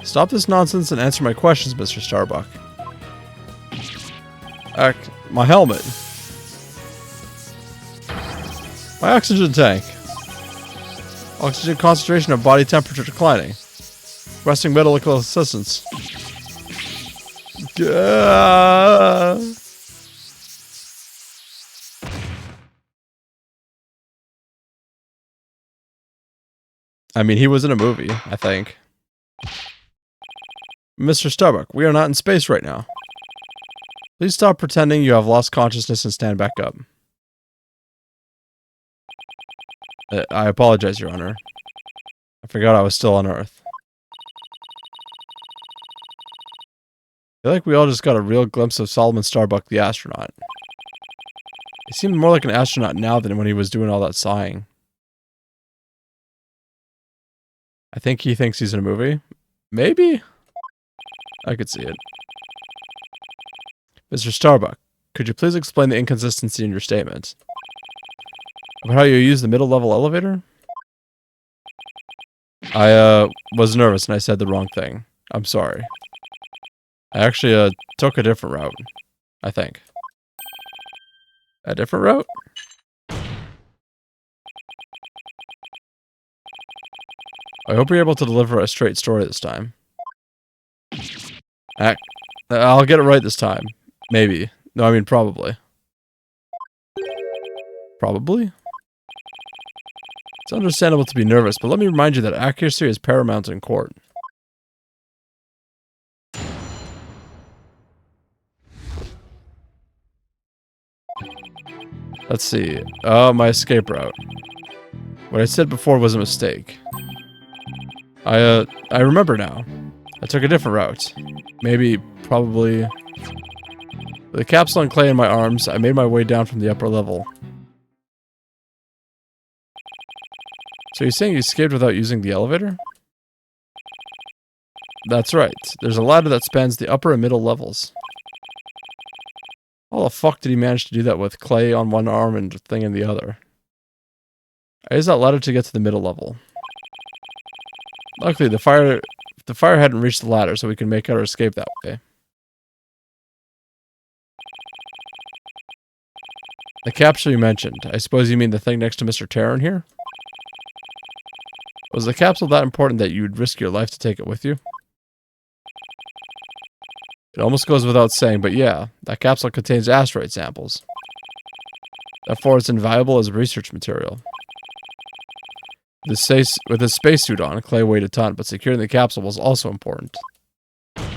Stop this nonsense and answer my questions, Mr. Starbuck. My helmet. My oxygen tank. Oxygen concentration of body temperature declining. Requesting medical assistance. I mean, he was in a movie, I think. Mr. Starbuck, we are not in space right now. Please stop pretending you have lost consciousness and stand back up. I apologize, Your Honor. I forgot I was still on Earth. I feel like we all just got a real glimpse of Solomon Starbuck, the astronaut. He seemed more like an astronaut now than when he was doing all that sighing. I think he thinks he's in a movie. Maybe? I could see it. Mr. Starbuck, could you please explain the inconsistency in your statement? About how you use the middle level elevator? I was nervous and I said the wrong thing. I'm sorry. I actually took a different route, I think. A different route? I hope you're able to deliver a straight story this time. I'll get it right this time. Maybe. No, I mean probably. Probably? It's understandable to be nervous, but let me remind you that accuracy is paramount in court. Let's see. My escape route. What I said before was a mistake. I remember now. I took a different route. Maybe, probably... With the capsule and clay in my arms, I made my way down from the upper level. So you're saying you escaped without using the elevator? That's right. There's a ladder that spans the upper and middle levels. How the fuck did he manage to do that with clay on one arm and thing in the other? I used that ladder to get to the middle level. Luckily, the fire hadn't reached the ladder, so we can make our escape that way. The capsule you mentioned. I suppose you mean the thing next to Mr. Terran here? Was the capsule that important that you'd risk your life to take it with you? It almost goes without saying, but yeah, that capsule contains asteroid samples. Therefore, it's invaluable as research material. With his spacesuit on, Clay weighed a ton, but securing the capsule was also important. I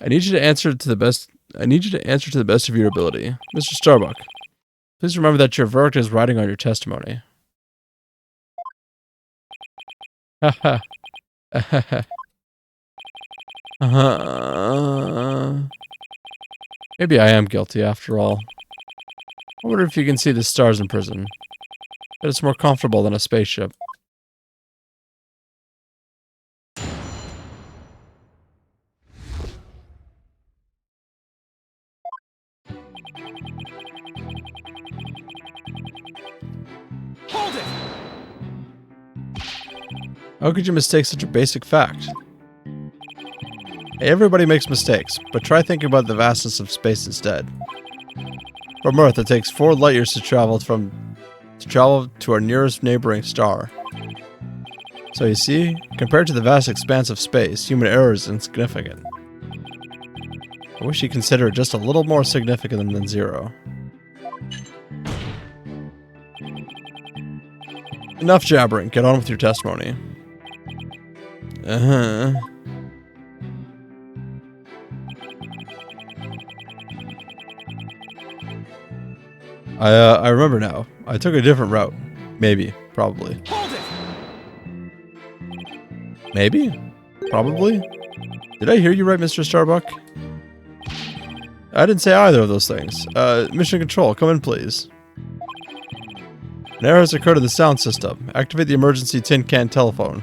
need you to answer to the best of your ability. Mr. Starbuck, please remember that your verdict is riding on your testimony. Haha. Maybe I am guilty after all. I wonder if you can see the stars in prison. But it's more comfortable than a spaceship. Hold it! How could you mistake such a basic fact? Hey, everybody makes mistakes, but try thinking about the vastness of space instead. From Earth, it takes 4 light years to travel to our nearest neighboring star. So you see, compared to the vast expanse of space, human error is insignificant. I wish you'd consider it just a little more significant than 0. Enough jabbering, get on with your testimony. I remember now. I took a different route. Maybe. Probably. Hold it! Maybe? Probably? Did I hear you right, Mr. Starbuck? I didn't say either of those things. Mission Control, come in, please. An error has occurred in the sound system. Activate the emergency tin can telephone.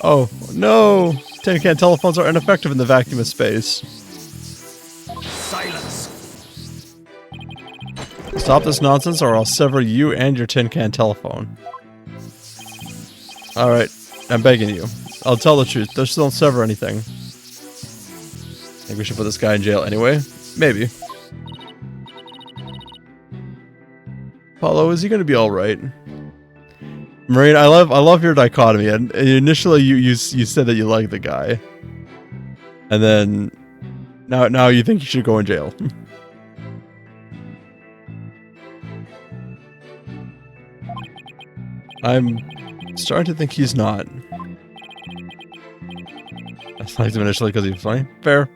Oh, no! Tin can telephones are ineffective in the vacuum of space. Silence. Stop this nonsense or I'll sever you and your tin can telephone. Alright, I'm begging you. I'll tell the truth, just don't sever anything. Think we should put this guy in jail anyway? Maybe. Paulo, is he gonna be alright? Marine, I love your dichotomy. And initially you said that you like the guy. And then now you think he should go in jail. I'm starting to think he's not. I liked him initially because he was funny. Fair.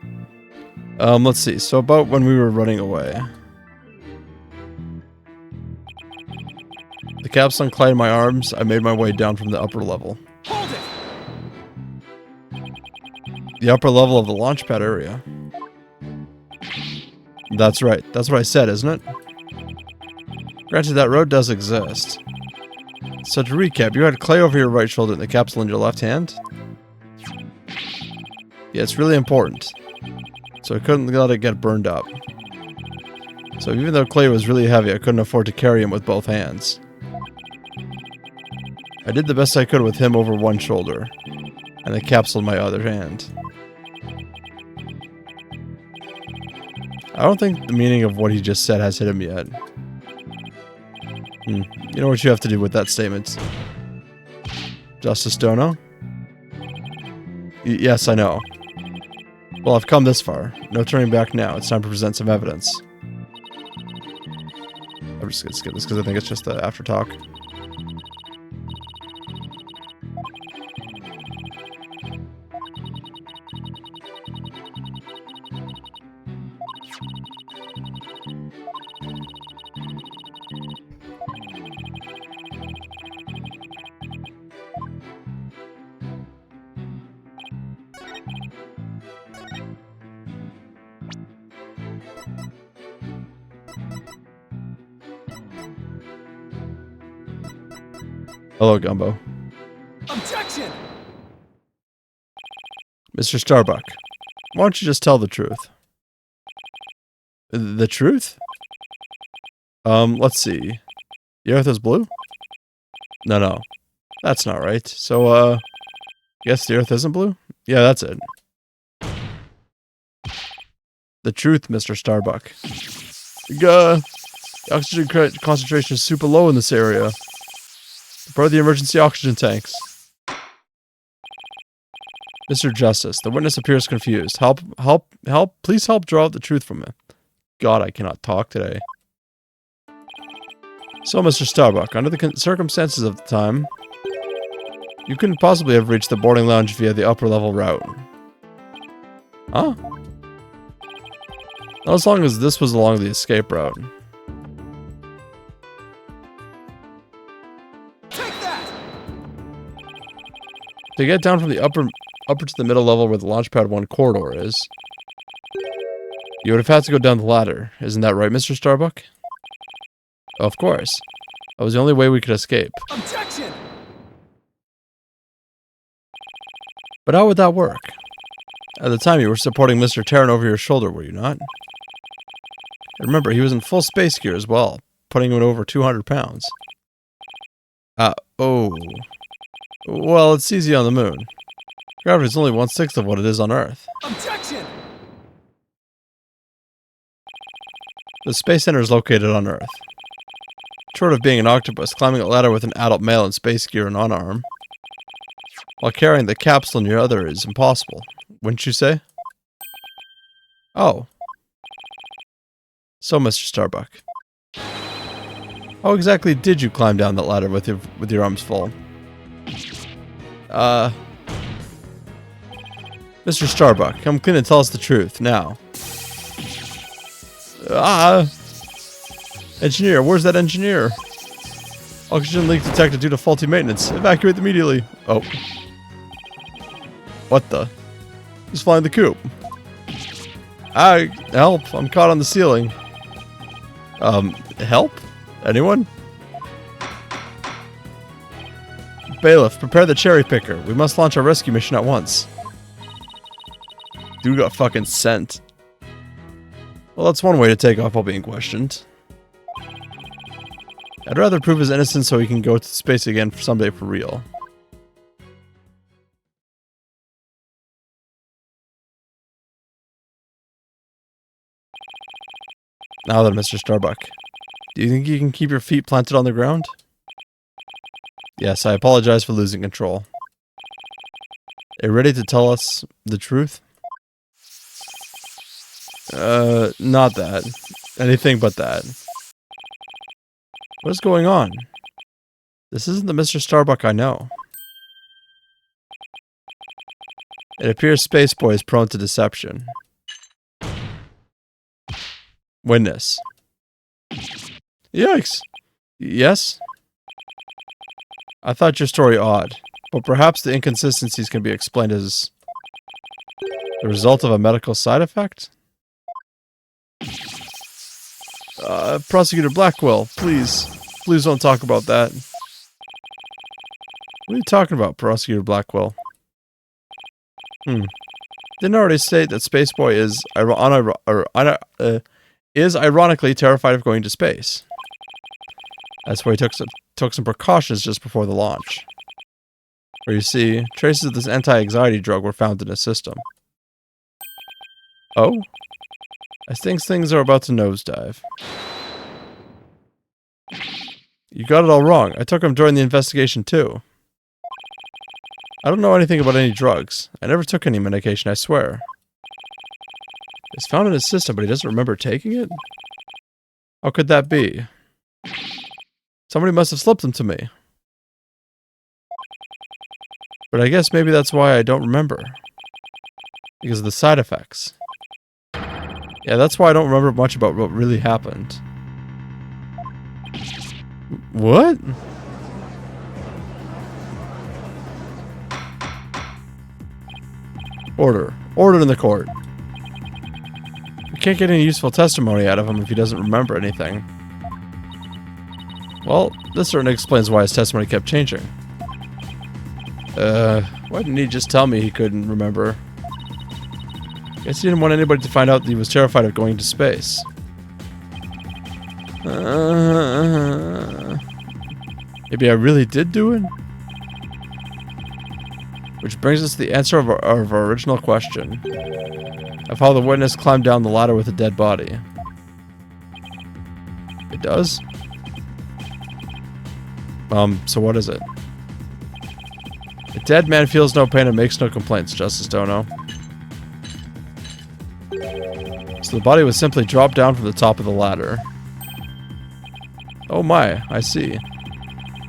Let's see. So about when we were running away. The capsule unclided my arms. I made my way down from the upper level. Hold it. The upper level of the launch pad area. That's right. That's what I said, isn't it? Granted, that road does exist. So to recap, you had clay over your right shoulder and the capsule in your left hand? Yeah, it's really important. So I couldn't let it get burned up. So even though clay was really heavy, I couldn't afford to carry him with both hands. I did the best I could with him over one shoulder, and the capsule in my other hand. I don't think the meaning of what he just said has hit him yet. You know what you have to do with that statement? Justice Dono? Yes, I know. Well, I've come this far. No turning back now. It's time to present some evidence. I'm just gonna skip this because I think it's just the after talk. Hello, Gumbo. Objection! Mr. Starbuck, why don't you just tell the truth? The truth? Let's see. The Earth is blue? No. That's not right. So, guess the Earth isn't blue? Yeah, that's it. The truth, Mr. Starbuck. The oxygen concentration is super low in this area. Prepare the emergency oxygen tanks. Mr. Justice, the witness appears confused. Help, please help draw out the truth from him. God, I cannot talk today. So, Mr. Starbuck, under the circumstances of the time, you couldn't possibly have reached the boarding lounge via the upper level route. Huh? Not as long as this was along the escape route. To get down from the upper to the middle level where the Launchpad 1 corridor is, you would have had to go down the ladder. Isn't that right, Mr. Starbuck? Of course. That was the only way we could escape. Objection! But how would that work? At the time, you were supporting Mr. Terran over your shoulder, were you not? And remember, he was in full space gear as well, putting him at over 200 pounds. Oh. Well, it's easy on the moon. Gravity is only 1/6 of what it is on Earth. Objection! The Space Center is located on Earth. Short of being an octopus, climbing a ladder with an adult male in space gear and on arm, while carrying the capsule in your other is impossible, wouldn't you say? Oh. So, Mr. Starbuck, how exactly did you climb down that ladder with your arms full? Mr. Starbuck, come clean and tell us the truth, now. Engineer, where's that engineer? Oxygen leak detected due to faulty maintenance. Evacuate immediately. Oh. What the? Who's flying the coop? Help. I'm caught on the ceiling. Help? Anyone? Bailiff, prepare the cherry picker. We must launch our rescue mission at once. Dude got fucking sent. Well, that's one way to take off while being questioned. I'd rather prove his innocence so he can go to space again someday for real. Now then, Mr. Starbuck. Do you think you can keep your feet planted on the ground? Yes, I apologize for losing control. Are you ready to tell us the truth? Not that. Anything but that. What is going on? This isn't the Mr. Starbuck I know. It appears Space Boy is prone to deception. Witness. Yikes. Yes? I thought your story odd, but perhaps the inconsistencies can be explained as the result of a medical side effect? Prosecutor Blackwell, please don't talk about that. What are you talking about, Prosecutor Blackwell? Didn't already state that Space Boy is ironically terrified of going to space. That's why he took some precautions just before the launch. Where you see, traces of this anti-anxiety drug were found in his system. Oh? I think things are about to nosedive. You got it all wrong. I took him during the investigation too. I don't know anything about any drugs. I never took any medication, I swear. It's found in his system, but he doesn't remember taking it? How could that be? Somebody must have slipped them to me. But I guess maybe that's why I don't remember. Because of the side effects. Yeah, that's why I don't remember much about what really happened. What? Order. Order in the court. We can't get any useful testimony out of him if he doesn't remember anything. Well, this certainly explains why his testimony kept changing. Why didn't he just tell me he couldn't remember? Guess he didn't want anybody to find out that he was terrified of going to space. Maybe I really did do it? Which brings us to the answer of our original question. Of how the witness climbed down the ladder with a dead body. It does? So what is it? A dead man feels no pain and makes no complaints, Justice Dono. So the body was simply dropped down from the top of the ladder. Oh my, I see.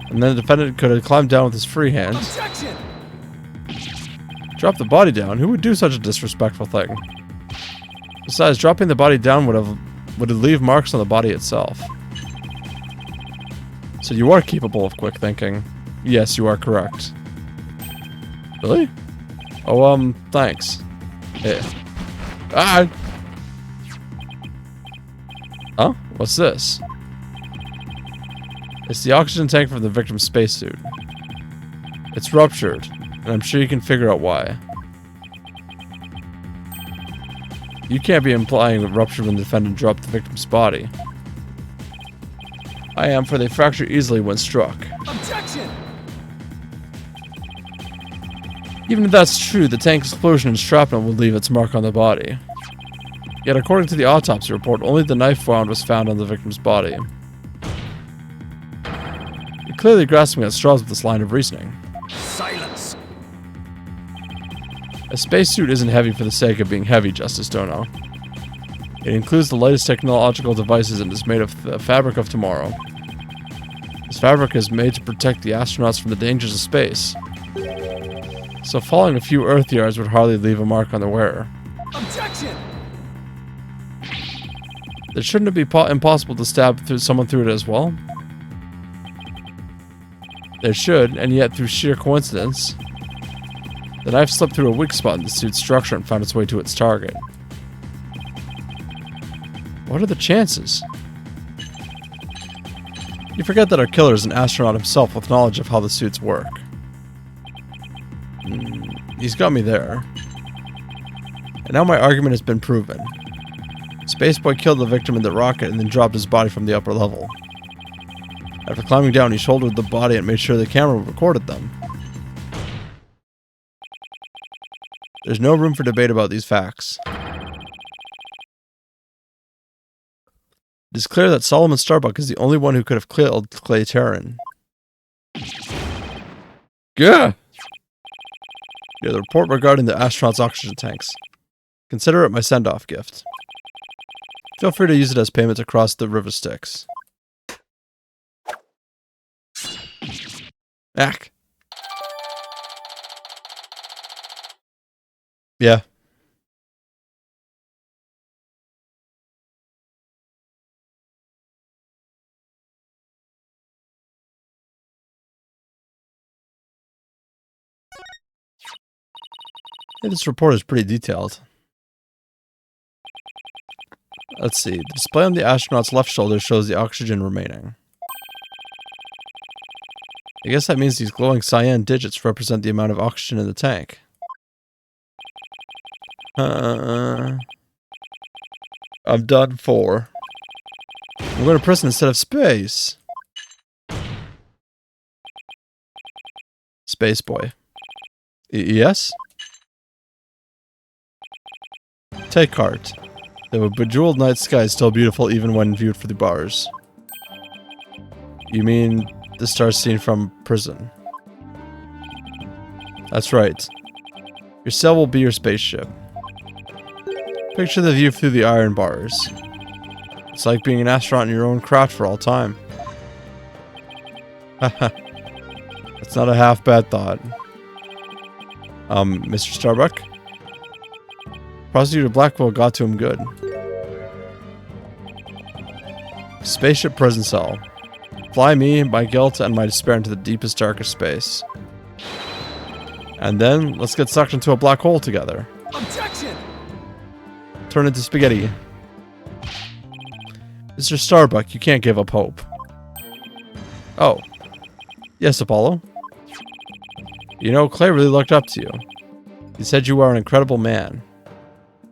And then the defendant could have climbed down with his free hands. Objection! Drop the body down? Who would do such a disrespectful thing? Besides, dropping the body down would leave marks on the body itself. So you are capable of quick thinking. Yes, you are correct. Really? Oh, thanks. Yeah. Ah! Huh? What's this? It's the oxygen tank from the victim's spacesuit. It's ruptured, and I'm sure you can figure out why. You can't be implying it ruptured when the defendant dropped the victim's body. I am, for they fracture easily when struck. Objection! Even if that's true, the tank explosion and shrapnel would leave its mark on the body. Yet according to the autopsy report, only the knife wound was found on the victim's body. You're clearly grasping at straws with this line of reasoning. Silence! A spacesuit isn't heavy for the sake of being heavy, Justice Dono. It includes the latest technological devices and is made of the fabric of tomorrow. This fabric is made to protect the astronauts from the dangers of space. So falling a few Earth yards would hardly leave a mark on the wearer. Objection! It shouldn't it be impossible to stab someone through it as well? There should, and yet through sheer coincidence, the knife slipped through a weak spot in the suit's structure and found its way to its target. What are the chances? You forget that our killer is an astronaut himself with knowledge of how the suits work. He's got me there. And now my argument has been proven. Spaceboy killed the victim in the rocket and then dropped his body from the upper level. After climbing down, he shouldered the body and made sure the camera recorded them. There's no room for debate about these facts. It is clear that Solomon Starbuck is the only one who could have killed Clay Terran. Yeah! Yeah, the report regarding the astronaut's oxygen tanks. Consider it my send-off gift. Feel free to use it as payment to cross the river Styx. Ack. Yeah. Hey, this report is pretty detailed. Let's see. The display on the astronaut's left shoulder shows the oxygen remaining. I guess that means these glowing cyan digits represent the amount of oxygen in the tank. I'm done for. I'm going to prison instead of space. Space boy. Yes? Take heart. The bejeweled night sky is still beautiful even when viewed through the bars. You mean the stars seen from prison? That's right. Your cell will be your spaceship. Picture the view through the iron bars. It's like being an astronaut in your own craft for all time. Haha. That's not a half bad thought. Mr. Starbuck? Prosecutor Blackwell got to him good. Spaceship prison cell. Fly me, my guilt, and my despair into the deepest, darkest space. And then, let's get sucked into a black hole together. Objection! Turn into spaghetti. Mr. Starbuck, you can't give up hope. Oh. Yes, Apollo? You know, Clay really looked up to you. He said you are an incredible man.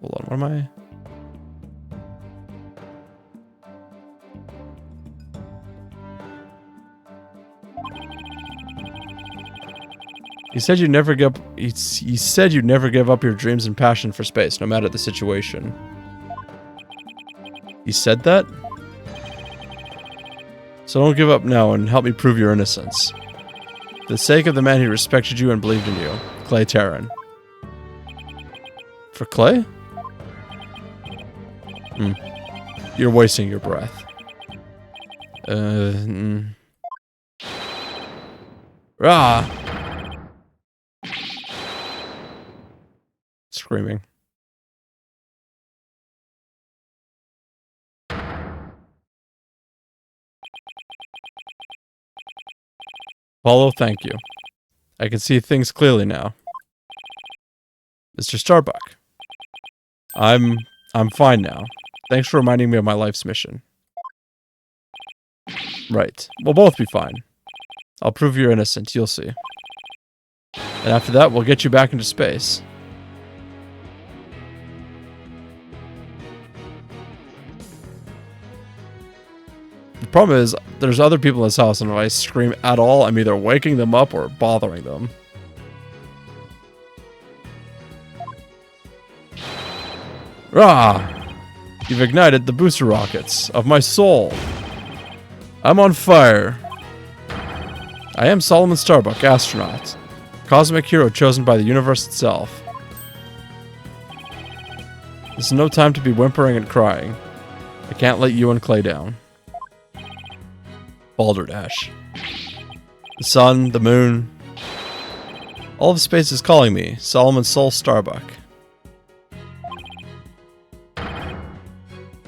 Hold on, what am I? He said you never give. He said you'd never give up your dreams and passion for space, no matter the situation. He said that? So don't give up now and help me prove your innocence. For the sake of the man who respected you and believed in you, Clay Terran. For Clay? You're wasting your breath. Screaming. Apollo, thank you. I can see things clearly now. Mr. Starbuck. I'm fine now. Thanks for reminding me of my life's mission. Right. We'll both be fine. I'll prove you're innocent, you'll see. And after that, we'll get you back into space. The problem is, there's other people in this house, and if I scream at all, I'm either waking them up or bothering them. Rah! You've ignited the booster rockets of my soul. I'm on fire. I am Solomon Starbuck, astronaut. Cosmic hero chosen by the universe itself. This is no time to be whimpering and crying. I can't let you and Clay down. Balderdash. The sun, the moon. All of space is calling me, Solomon Soul Starbuck.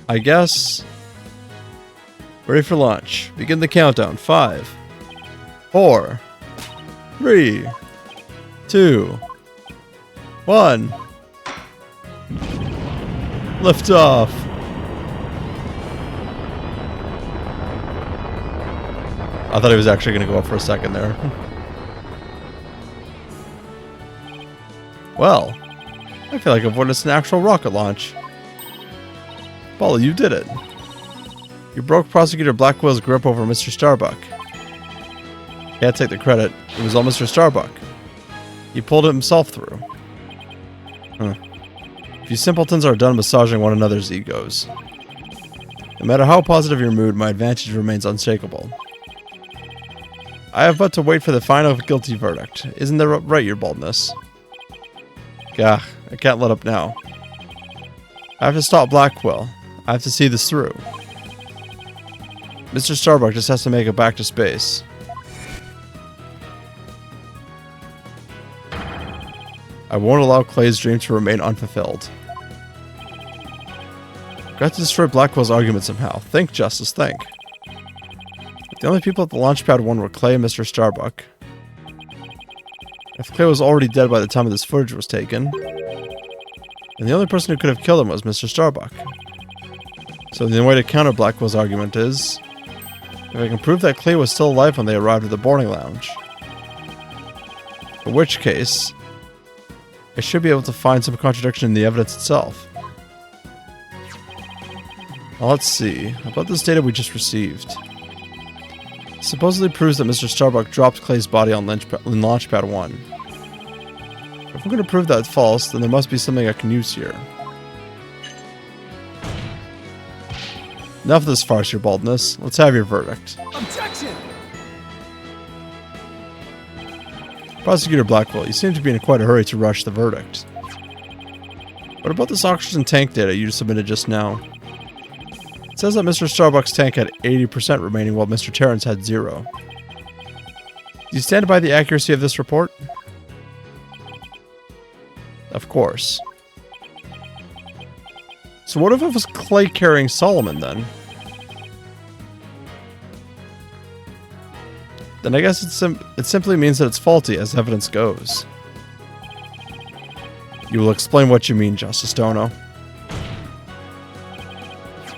I guess. Ready for launch. Begin the countdown. 5, 4, 3, 2, 1. Lift off. I thought he was actually going to go up for a second there. Well, I feel like I've witnessed an actual rocket launch. Polly, you did it. You broke Prosecutor Blackwell's grip over Mr. Starbuck. Can't take the credit. It was all Mr. Starbuck. He pulled it himself through. If you simpletons are done massaging one another's egos. No matter how positive your mood, my advantage remains unshakable. I have but to wait for the final guilty verdict. Isn't that right, your baldness? Gah, I can't let up now. I have to stop Blackwell. I have to see this through. Mr. Starbuck just has to make it back to space. I won't allow Clay's dream to remain unfulfilled. Got to destroy Blackwell's argument somehow. Think, Justice, think. The only people at the Launchpad 1 were Clay and Mr. Starbuck. If Clay was already dead by the time this footage was taken, then the only person who could have killed him was Mr. Starbuck. So the only way to counter Blackwell's argument is, if I can prove that Clay was still alive when they arrived at the boarding lounge. In which case, I should be able to find some contradiction in the evidence itself. Now let's see, about this data we just received. It supposedly proves that Mr. Starbuck dropped Clay's body on Launchpad 1. If we're going to prove that it's false, then there must be something I can use here. Enough of this farce, your baldness. Let's have your verdict. Objection! Prosecutor Blackwell, you seem to be in quite a hurry to rush the verdict. What about this oxygen tank data you submitted just now? It says that Mr. Starbuck's tank had 80% remaining while Mr. Terrence had 0. Do you stand by the accuracy of this report? Of course. So what if it was Clay carrying Solomon then? Then I guess it simply means that it's faulty as evidence goes. You will explain what you mean, Justice Dono.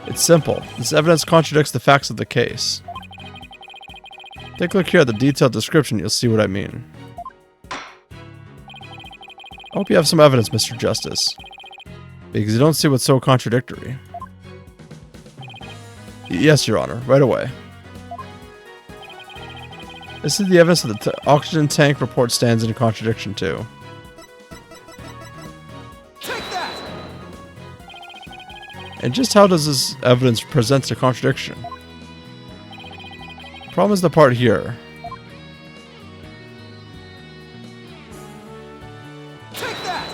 It's simple. This evidence contradicts the facts of the case. Take a look here at the detailed description, you'll see what I mean. I hope you have some evidence, Mr. Justice. Because you don't see what's so contradictory. Yes, Your Honor, right away. This is the evidence that the oxygen tank report stands in contradiction to. Take that! And just how does this evidence present a contradiction? The problem is the part here. Take that!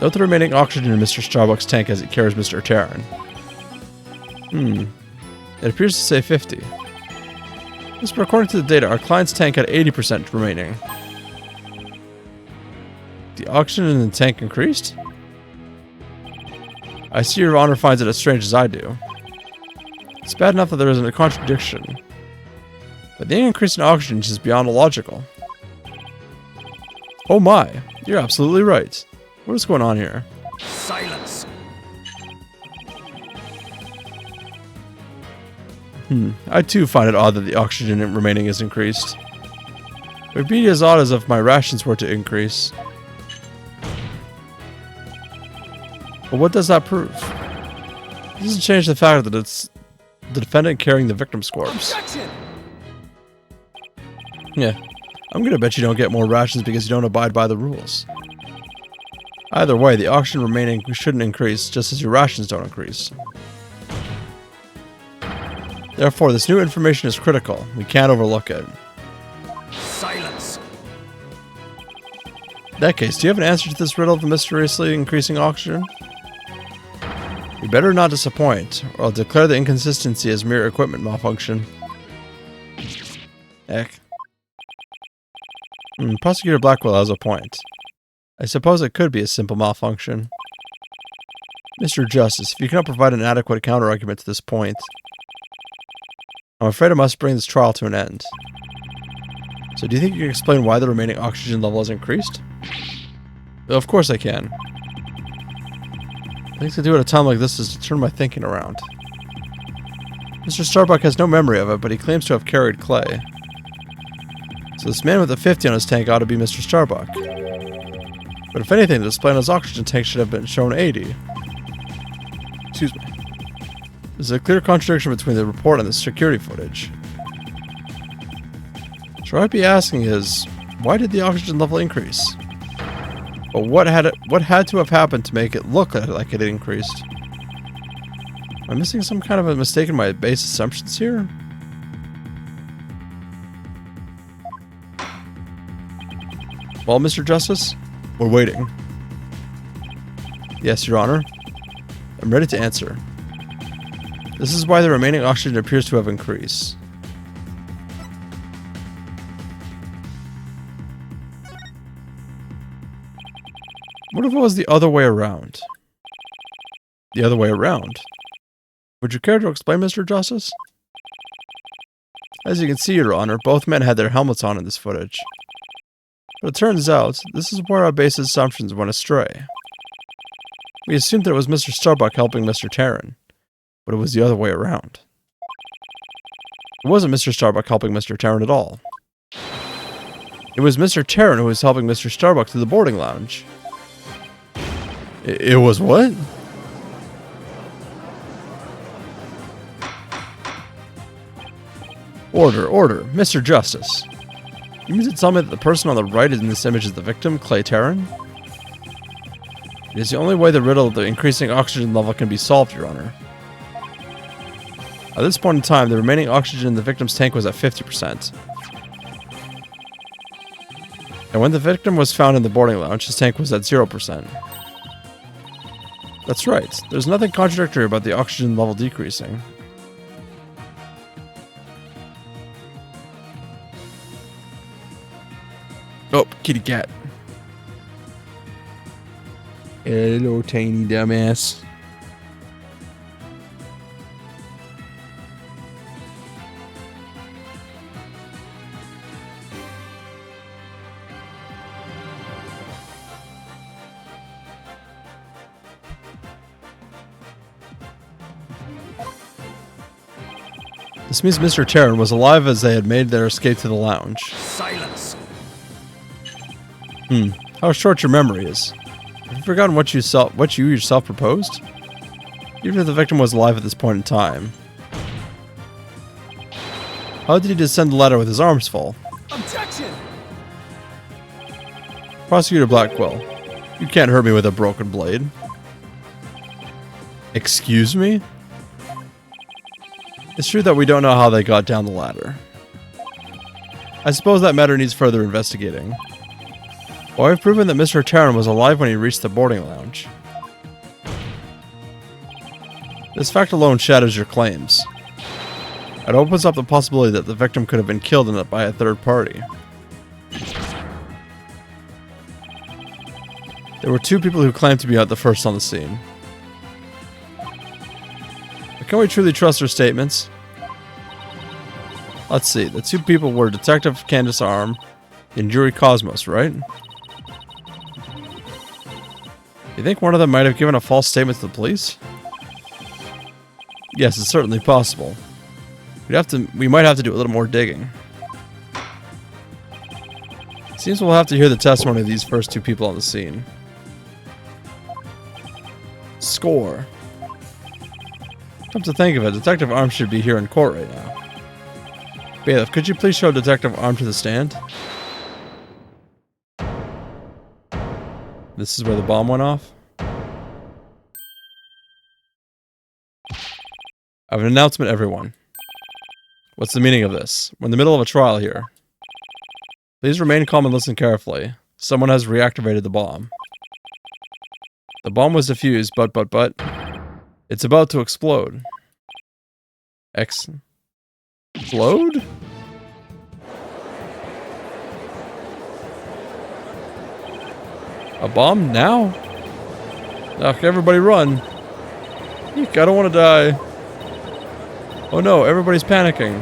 Note the remaining oxygen in Mr. Starbuck's tank as it carries Mr. Terran. It appears to say 50. But according to the data, our client's tank had 80% remaining. The oxygen in the tank increased? I see Your Honor finds it as strange as I do. It's bad enough that there isn't a contradiction, but the increase in oxygen is beyond illogical. Oh my, you're absolutely right. What is going on here? Silence! I too find it odd that the oxygen remaining is increased. It would be as odd as if my rations were to increase. But what does that prove? It doesn't change the fact that it's the defendant carrying the victim's corpse. Objection! Yeah, I'm gonna bet you don't get more rations because you don't abide by the rules. Either way, the oxygen remaining shouldn't increase, just as your rations don't increase. Therefore, this new information is critical. We can't overlook it. Silence! In that case, do you have an answer to this riddle of the mysteriously increasing oxygen? You better not disappoint, or I'll declare the inconsistency as mere equipment malfunction. Heck. Prosecutor Blackwell has a point. I suppose it could be a simple malfunction. Mr. Justice, if you cannot provide an adequate counter-argument to this point, I'm afraid I must bring this trial to an end. So do you think you can explain why the remaining oxygen level has increased? Of course I can. Things to do at a time like this is to turn my thinking around. Mr. Starbuck has no memory of it, but he claims to have carried clay. So this man with a 50 on his tank ought to be Mr. Starbuck. But if anything, the display on his oxygen tank should have been shown 80. Excuse me. There's a clear contradiction between the report and the security footage. So what I'd be asking is, why did the oxygen level increase? But what had to have happened to make it look like it increased? Am I missing some kind of a mistake in my base assumptions here? Well, Mr. Justice, we're waiting. Yes, Your Honor. I'm ready to answer. This is why the remaining oxygen appears to have increased. What if it was the other way around? The other way around? Would you care to explain, Mr. Justice? As you can see, Your Honor, both men had their helmets on in this footage. But it turns out, this is where our base assumptions went astray. We assumed that it was Mr. Starbuck helping Mr. Taryn, but it was the other way around. It wasn't Mr. Starbuck helping Mr. Taryn at all. It was Mr. Taryn who was helping Mr. Starbuck to the boarding lounge. It was what? Order, order. Mr. Justice. You mean to tell me that the person on the right in this image is the victim, Clay Taryn? It is the only way the riddle of the increasing oxygen level can be solved, Your Honor. At this point in time, the remaining oxygen in the victim's tank was at 50%. And when the victim was found in the boarding lounge, his tank was at 0%. That's right. There's nothing contradictory about the oxygen level decreasing. Oh, kitty cat. Hello, tiny dumbass. This means Mr. Taryn was alive as they had made their escape to the lounge. Silence. How short your memory is. Have you forgotten what you yourself proposed? Even if the victim was alive at this point in time. How did he descend the ladder with his arms full? Objection! Prosecutor Blackwell, you can't hurt me with a broken blade. Excuse me? It's true that we don't know how they got down the ladder. I suppose that matter needs further investigating. Well, I've proven that Mr. Taryn was alive when he reached the boarding lounge. This fact alone shatters your claims. It opens up the possibility that the victim could have been killed by a third party. There were two people who claimed to be the first on the scene. But can we truly trust their statements? Let's see, the two people were Detective Candace Arm and Yuri Cosmos, right? You think one of them might have given a false statement to the police? Yes, it's certainly possible. We might have to do a little more digging. Seems we'll have to hear the testimony of these first two people on the scene. Score. Come to think of it, Detective Arm should be here in court right now. Bailiff, could you please show Detective Arm to the stand? This is where the bomb went off? I have an announcement, everyone. What's the meaning of this? We're in the middle of a trial here. Please remain calm and listen carefully. Someone has reactivated the bomb. The bomb was defused, but... It's about to explode. Explode? A bomb now? Ugh, everybody run. Eek, I don't want to die. Oh no, everybody's panicking.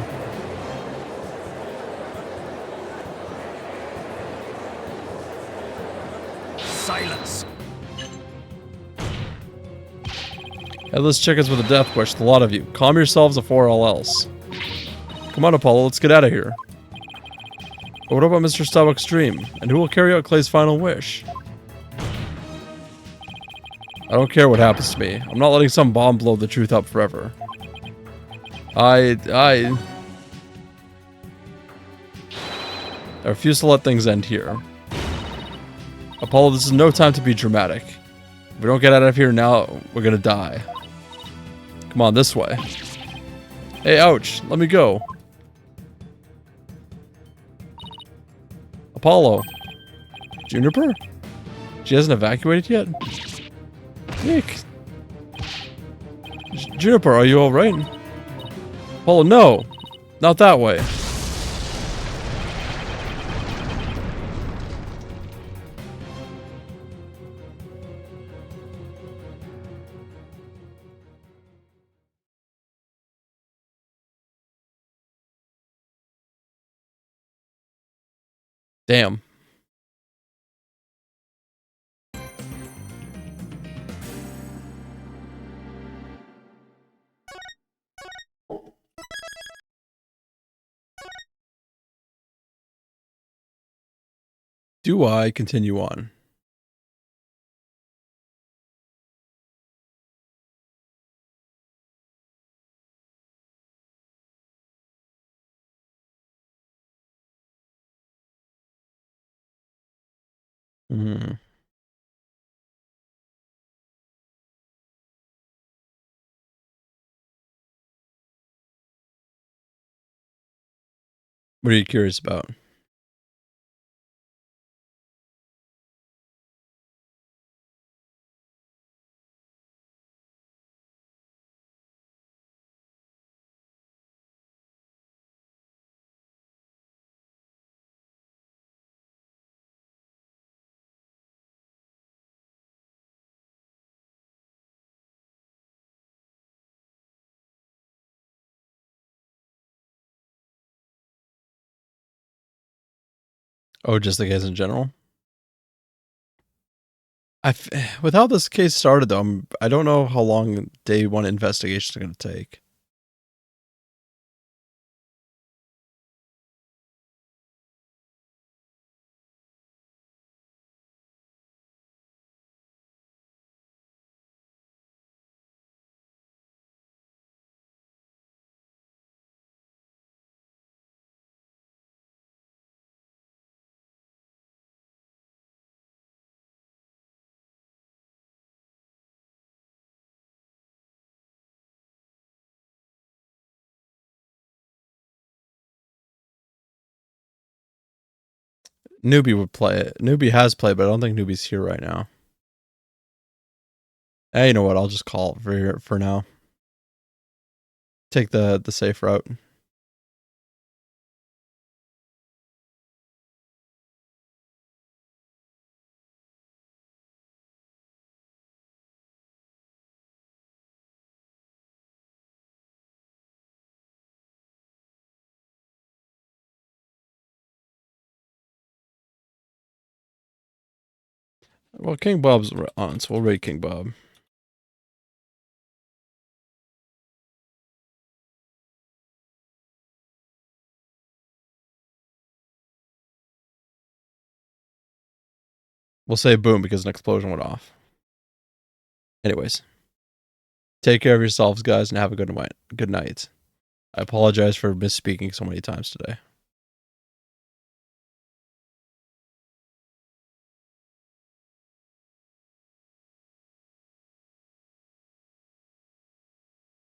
silence. Headless chickens with a death wish, the lot of you. Calm yourselves before all else. Come on, Apollo, let's get out of here. But what about Mr. Starbuck's dream? And who will carry out Clay's final wish? I don't care what happens to me. I'm not letting some bomb blow the truth up forever. I refuse to let things end here. Apollo, this is no time to be dramatic. If we don't get out of here now, we're gonna die. Come on, this way. Hey, ouch. Let me go. Apollo. Juniper? She hasn't evacuated yet? Nick. Juniper, are you alright? Apollo, no. Not that way. Damn. Do I continue on? Hmm. What are you curious about? Oh, just the case in general? With how this case started, though, I don't know how long day one investigation is going to take. Newbie would play it. Newbie has played, but I don't think Newbie's here right now. Hey, you know what? I'll just call it for now. Take the safe route. Well, King Bob's on, so we'll raid King Bob. We'll say boom because an explosion went off. Anyways, take care of yourselves, guys, and have a good night. Good night. I apologize for misspeaking so many times today.